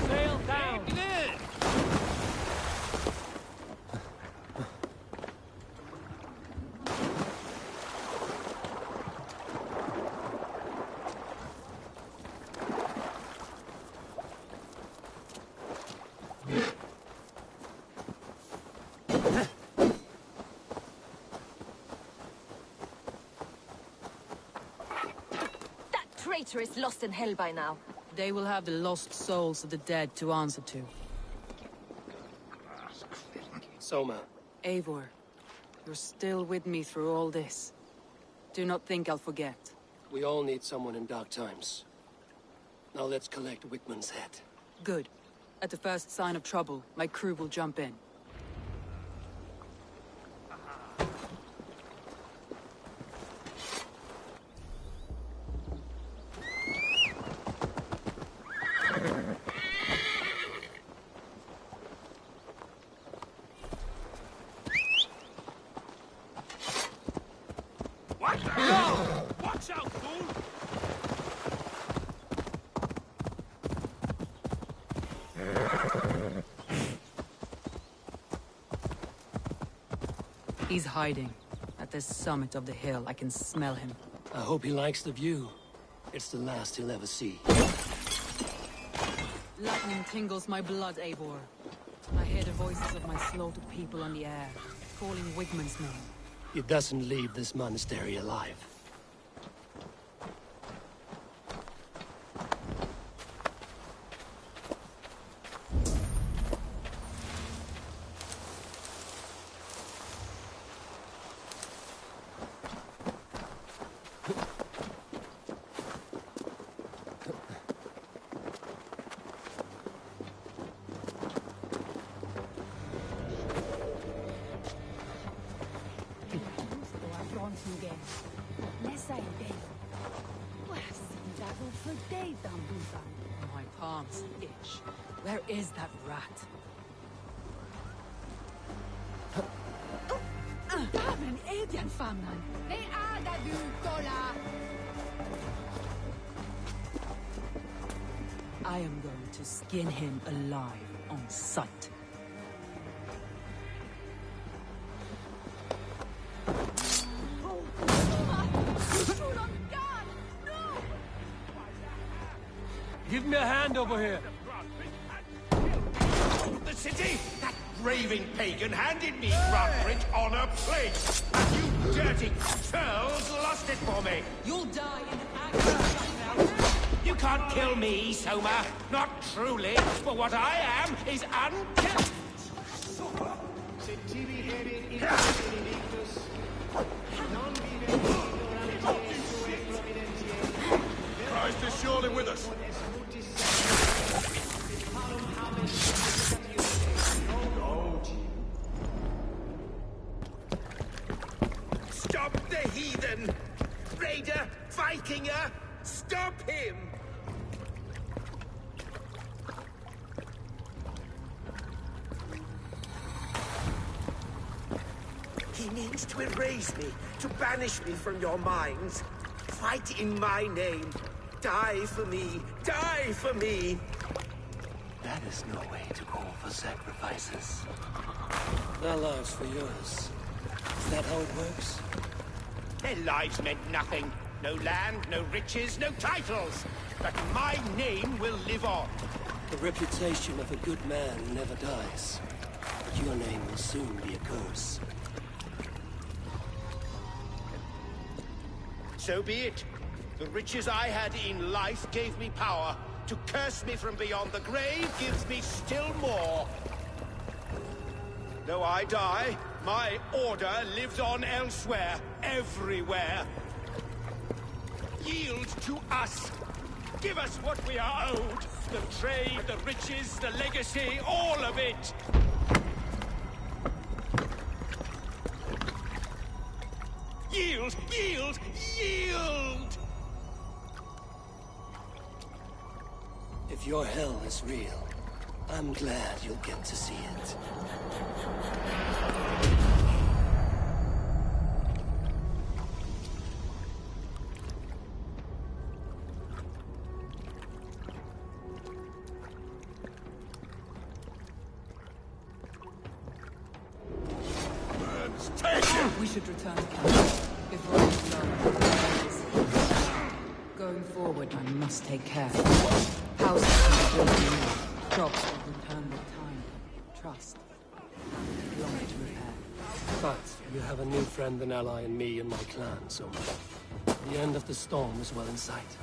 Sail down! Traitor is lost in hell by now. They will have the lost souls of the dead to answer to. Soma. Eivor, you're still with me through all this. Do not think I'll forget. We all need someone in dark times. Now let's collect Wickman's head. Good. At the first sign of trouble, my crew will jump in. Watch out, fool! He's hiding. At the summit of the hill, I can smell him. I hope he likes the view. It's the last he'll ever see. Lightning tingles my blood, Eivor. I hear the voices of my slaughtered people on the air, calling Wigman's name. He doesn't leave this monastery alive. My palms itch. Where is that rat? Famnen, egen famnen! Det är där du, Dola! I am going to skin him alive on sight. Give me a hand over here. The city? That raving pagan handed me Grantbridge on a plate. And you dirty churls lost it for me. You'll die in anger. You can't kill me, Soma. Not truly. For what I am is unkillable. Christ is surely with us. Stop the heathen! Raider! Vikinger! Stop him! He means to erase me, to banish me from your minds. Fight in my name. Die for me. Die for me. That is no way to call for sacrifices. Their lives for yours. Is that how it works? Their lives meant nothing. No land, no riches, no titles. But my name will live on. The reputation of a good man never dies. But your name will soon be a curse. So be it. The riches I had in life gave me power. To curse me from beyond the grave gives me still more. Though I die, my order lives on elsewhere, everywhere. Yield to us. Give us what we are owed. The trade, the riches, the legacy, all of it. Yield! Yield! Yield! If your hell is real, I'm glad you'll get to see it. We should return to camp before it's done. Going forward, I must take care. Houses can be built new. Jobs will return with time. Trust. Long to repair. But you have a new friend and ally in me and my clan, so the end of the storm is well in sight.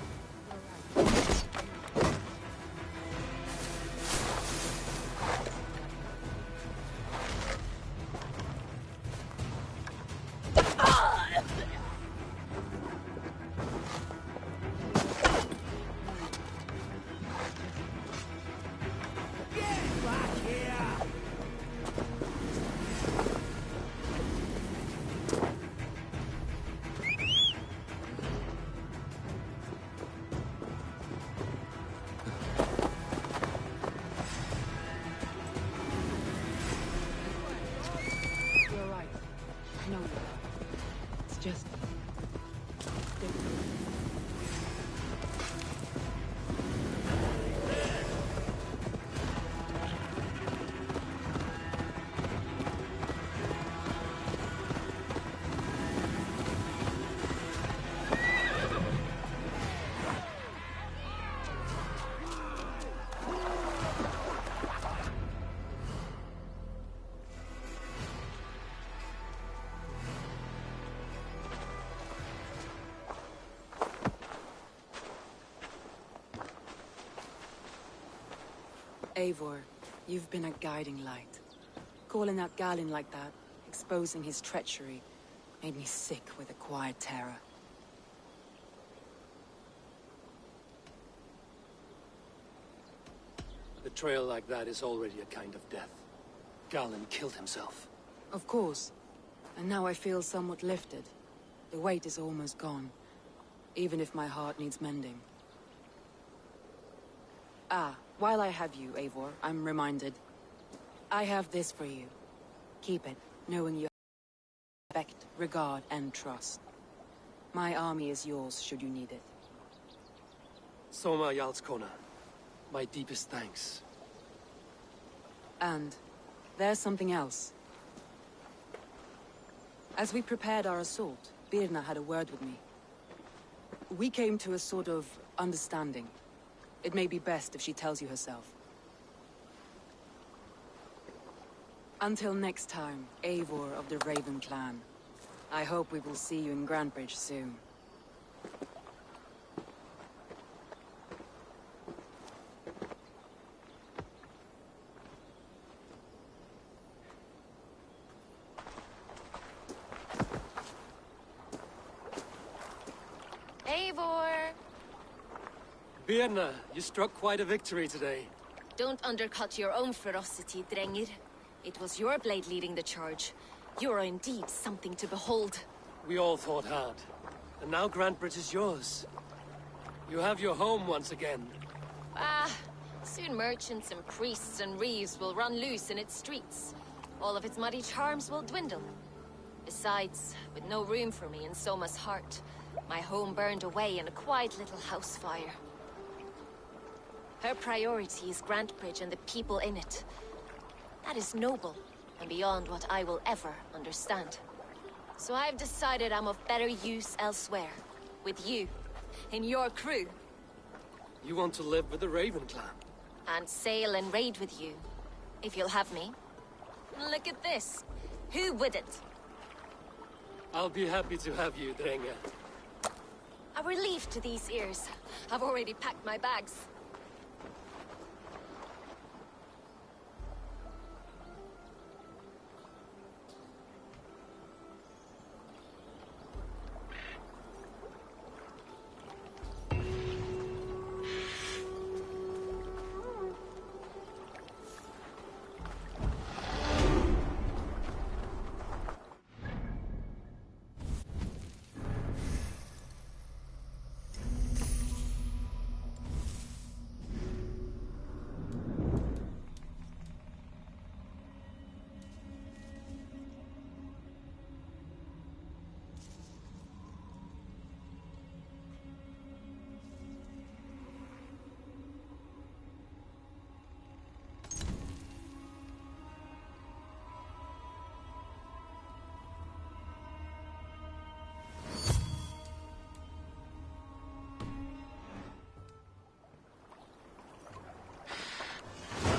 Eivor, you've been a guiding light. Calling out Galin like that, exposing his treachery, made me sick with a quiet terror. Betrayal like that is already a kind of death. Galin killed himself. Of course. And now I feel somewhat lifted. The weight is almost gone. Even if my heart needs mending. Ah, while I have you, Eivor, I'm reminded. I have this for you. Keep it, knowing you have respect, regard, and trust. My army is yours, should you need it. Soma Jarlskona. My deepest thanks. And there's something else. As we prepared our assault, Birna had a word with me. We came to a sort of understanding. It may be best if she tells you herself. Until next time, Eivor of the Raven clan. I hope we will see you in Grantebridge soon. Eivor! Birna, you struck quite a victory today. Don't undercut your own ferocity, Drengir. It was your blade leading the charge. You are indeed something to behold. We all fought hard. And now Grantebridge is yours. You have your home once again. Ah, soon merchants and priests and reeves will run loose in its streets. All of its muddy charms will dwindle. Besides, with no room for me in Soma's heart, my home burned away in a quiet little house fire. Her priority is Grantebridge and the people in it. That is noble, and beyond what I will ever understand. So I've decided I'm of better use elsewhere. With you. In your crew. You want to live with the Raven clan? And sail and raid with you. If you'll have me. Look at this. Who wouldn't? I'll be happy to have you, Drenge. A relief to these ears. I've already packed my bags.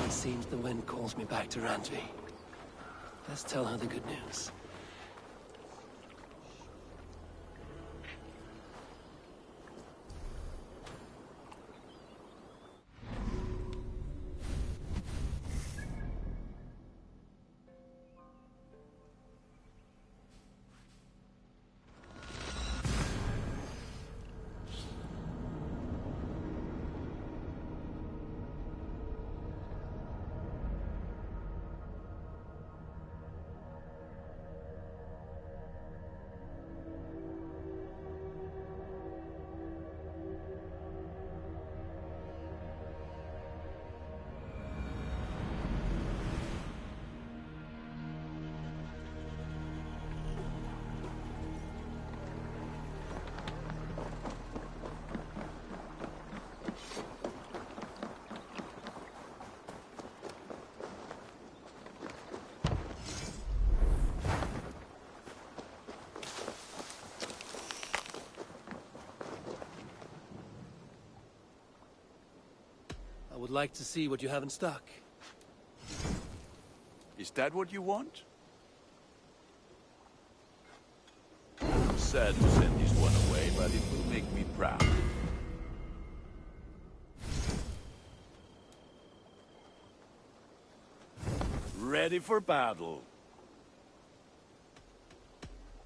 Seems the wind calls me back to Randvi. Let's tell her the good news. I would like to see what you have in stock. Is that what you want? I'm sad to send this one away, but it will make me proud. ready for battle.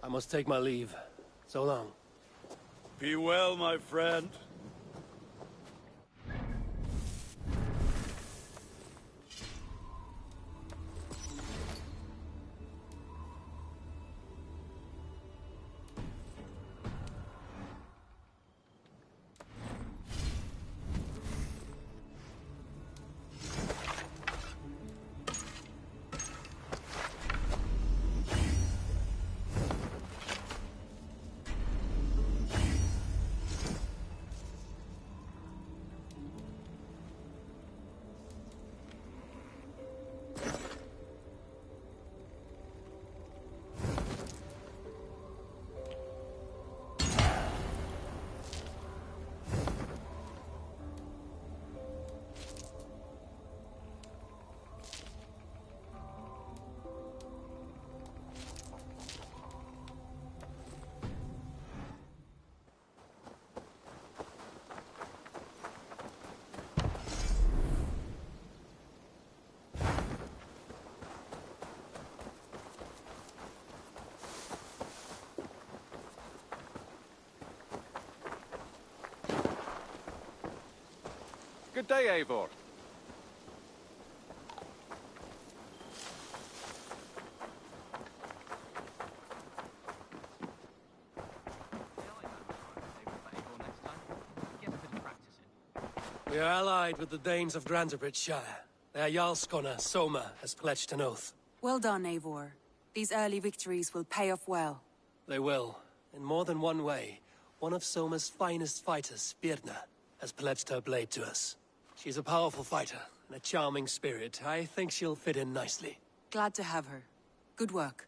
I must take my leave. So long. Be well, my friend. Good day, Eivor. We are allied with the Danes of Grantebridge. Their Jarlskona, Soma, has pledged an oath. Well done, Eivor. These early victories will pay off well. They will. In more than one way. One of Soma's finest fighters, Birna, has pledged her blade to us. She's a powerful fighter, and a charming spirit. I think she'll fit in nicely. Glad to have her. Good work.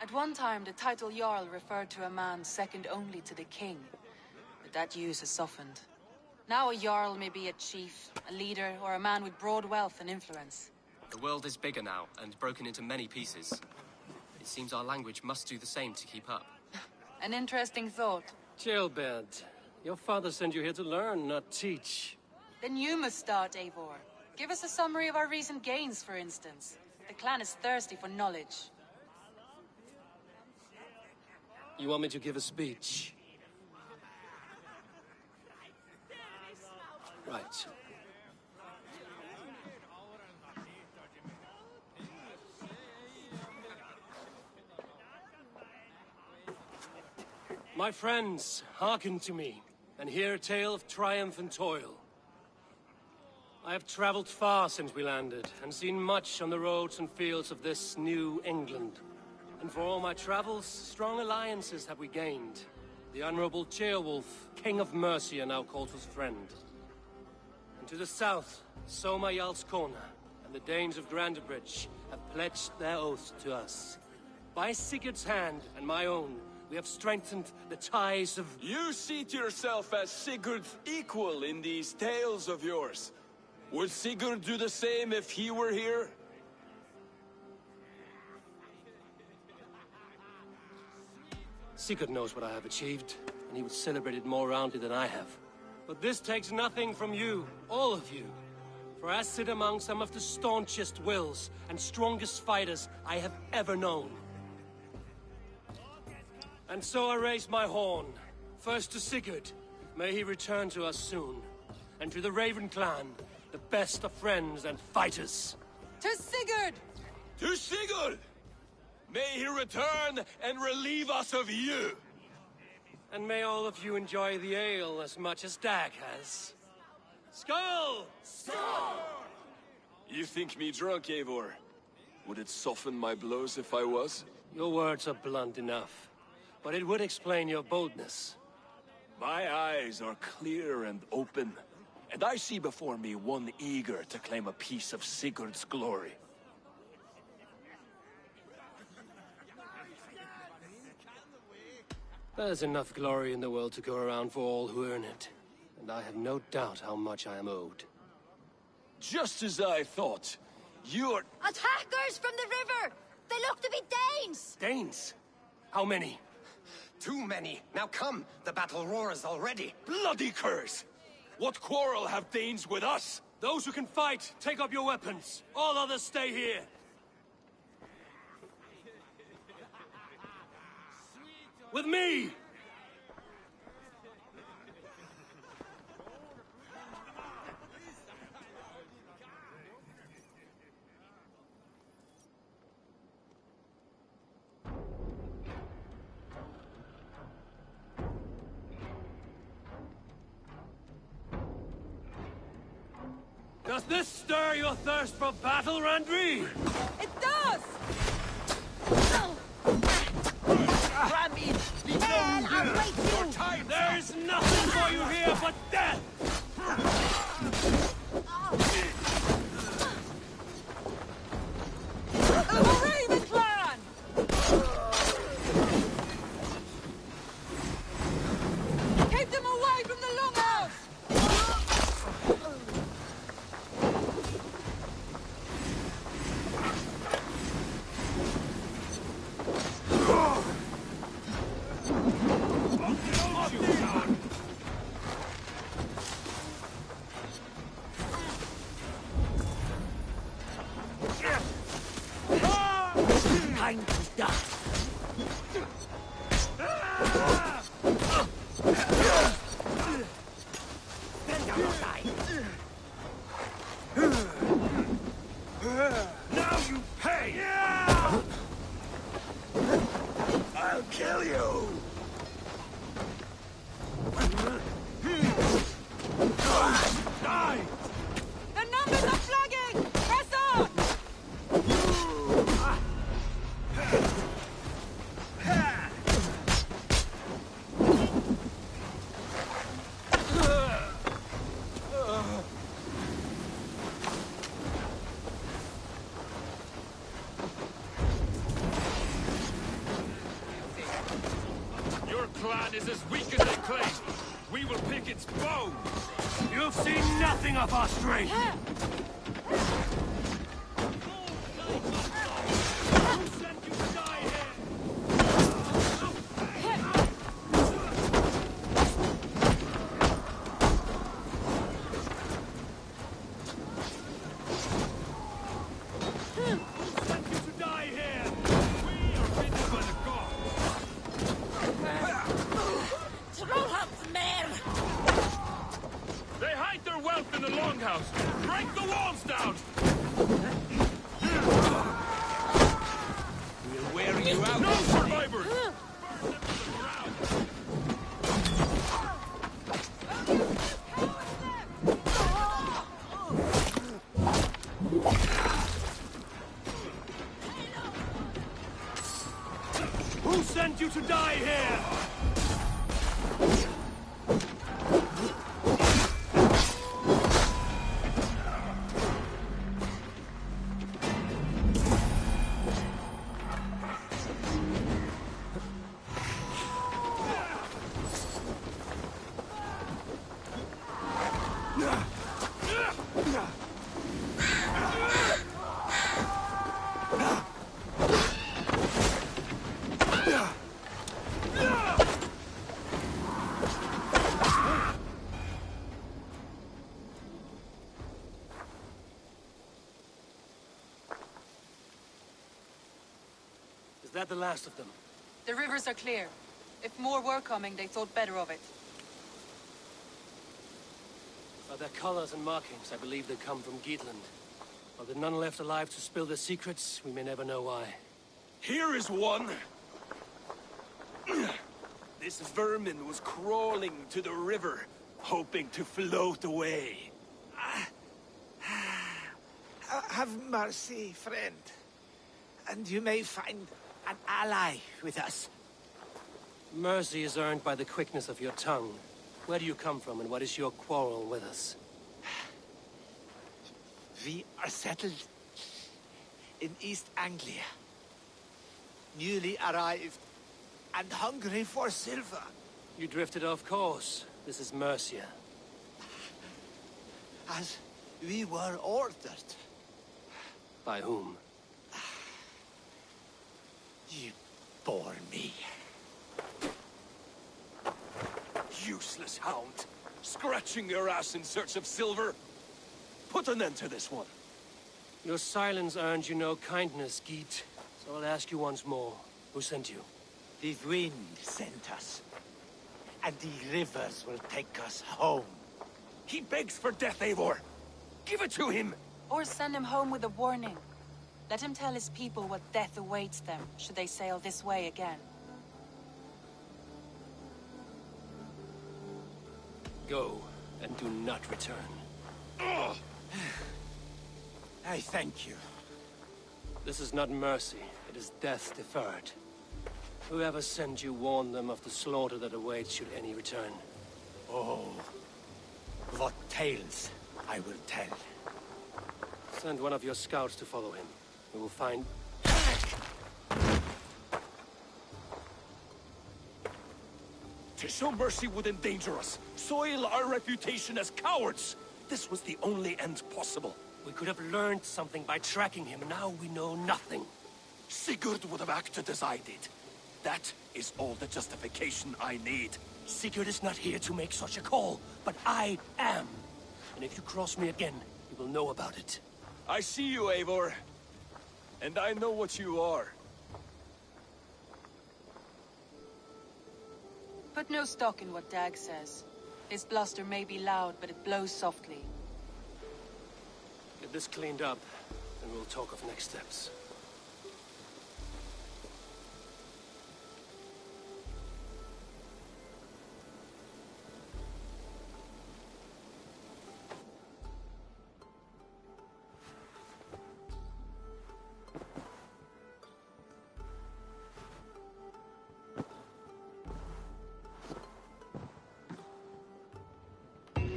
At one time, the title Jarl referred to a man second only to the king. But that use has softened. Now a Jarl may be a chief, a leader, or a man with broad wealth and influence. The world is bigger now, and broken into many pieces. It seems our language must do the same to keep up. An interesting thought. Chilbed, your father sent you here to learn, not teach. Then you must start, Eivor. Give us a summary of our recent gains, for instance. The clan is thirsty for knowledge. You want me to give a speech? Right. My friends, hearken to me, and hear a tale of triumph and toil. I have traveled far since we landed, and seen much on the roads and fields of this new England. And for all my travels, strong alliances have we gained. The Honorable Ceolwulf, King of Mercia, now calls us friend. And to the south, Soma Jarlskona and the Danes of Grantebridge have pledged their oath to us. By Sigurd's hand and my own, we have strengthened the ties of... You seat yourself as Sigurd's equal in these tales of yours. Would Sigurd do the same if he were here? Sigurd knows what I have achieved, and he would celebrate it more roundly than I have. But this takes nothing from you, all of you. For I sit among some of the staunchest wills and strongest fighters I have ever known. And so I raise my horn, first to Sigurd, may he return to us soon, and to the Raven clan, the best of friends and fighters. To Sigurd! To Sigurd! May he return and relieve us of you! And may all of you enjoy the ale as much as Dag has. Skull! Skull! You think me drunk, Eivor? Would it soften my blows if I was? Your words are blunt enough, but it would explain your boldness. My eyes are clear and open, and I see before me one eager to claim a piece of Sigurd's glory. There's enough glory in the world to go around for all who earn it. And I have no doubt how much I am owed. Just as I thought. You're... Attackers from the river! They look to be Danes! Danes? How many? Too many. Now come, the battle roars already. Bloody curse! What quarrel have Danes with us? Those who can fight, take up your weapons. All others stay here. With me! Does this stir your thirst for battle, Randri? It does! Rami! Man, I'll wait you! There's nothing for you here but death! The Raven Clan! Keep them away from the Longhouse! Time to die. Stand down or die. Now you pay! I'll kill you! Die! The numbers are flagging! Press on! Your clan is as weak as they claim. We will pick its bones. You've seen nothing of our strength! They hide their wealth in the longhouse. Break the walls down. We'll wear you out. No survivors. Who sent you to die here? Is that the last of them? The rivers are clear. If more were coming, they thought better of it. By their colors and markings, I believe they come from Geatland. While there are none left alive to spill their secrets, we may never know why. Here is one. This vermin was crawling to the river, hoping to float away. Have mercy, friend. And you may find an ally with us. Mercy is earned by the quickness of your tongue. Where do you come from, and what is your quarrel with us? We are settled in East Anglia. Newly arrived and hungry for silver. You drifted off course. This is Mercia. As we were ordered. By whom? You bore me. Useless hound. Scratching your ass in search of silver. Put an end to this one. Your silence earned you no kindness, Geet. So I'll ask you once more. Who sent you? The wind sent us. And the rivers will take us home. He begs for death, Eivor. Give it to him! Or send him home with a warning. Let him tell his people what death awaits them, should they sail this way again. Go, and do not return. Ugh. I thank you. This is not mercy, it is death deferred. Whoever sent you warned them of the slaughter that awaits should any return. Oh, what tales I will tell. Send one of your scouts to follow him. We will find... To show mercy would endanger us, soil our reputation as cowards. This was the only end possible. We could have learned something by tracking him. Now we know nothing. Sigurd would have acted as I did. That is all the justification I need. Sigurd is not here to make such a call, but I am. And if you cross me again, you will know about it. I see you, Eivor. And I know what you are. Put no stock in what Dag says. His bluster may be loud, but it blows softly. Get this cleaned up, and we'll talk of next steps.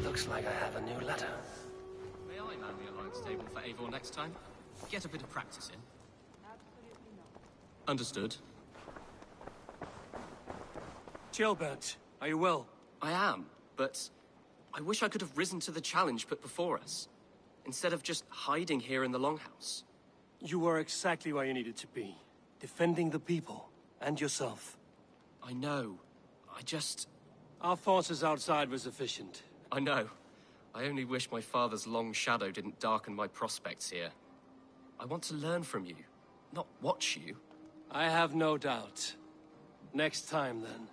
Looks like I have a new letter. May I man the alliance table for Eivor next time? Get a bit of practice in. Understood. Chilbert, are you well? I am, but I wish I could have risen to the challenge put before us, instead of just hiding here in the Longhouse. You were exactly where you needed to be. Defending the people, and yourself. I know. I just... Our forces outside were sufficient. I know. I only wish my father's long shadow didn't darken my prospects here. I want to learn from you, not watch you. I have no doubt. Next time, then.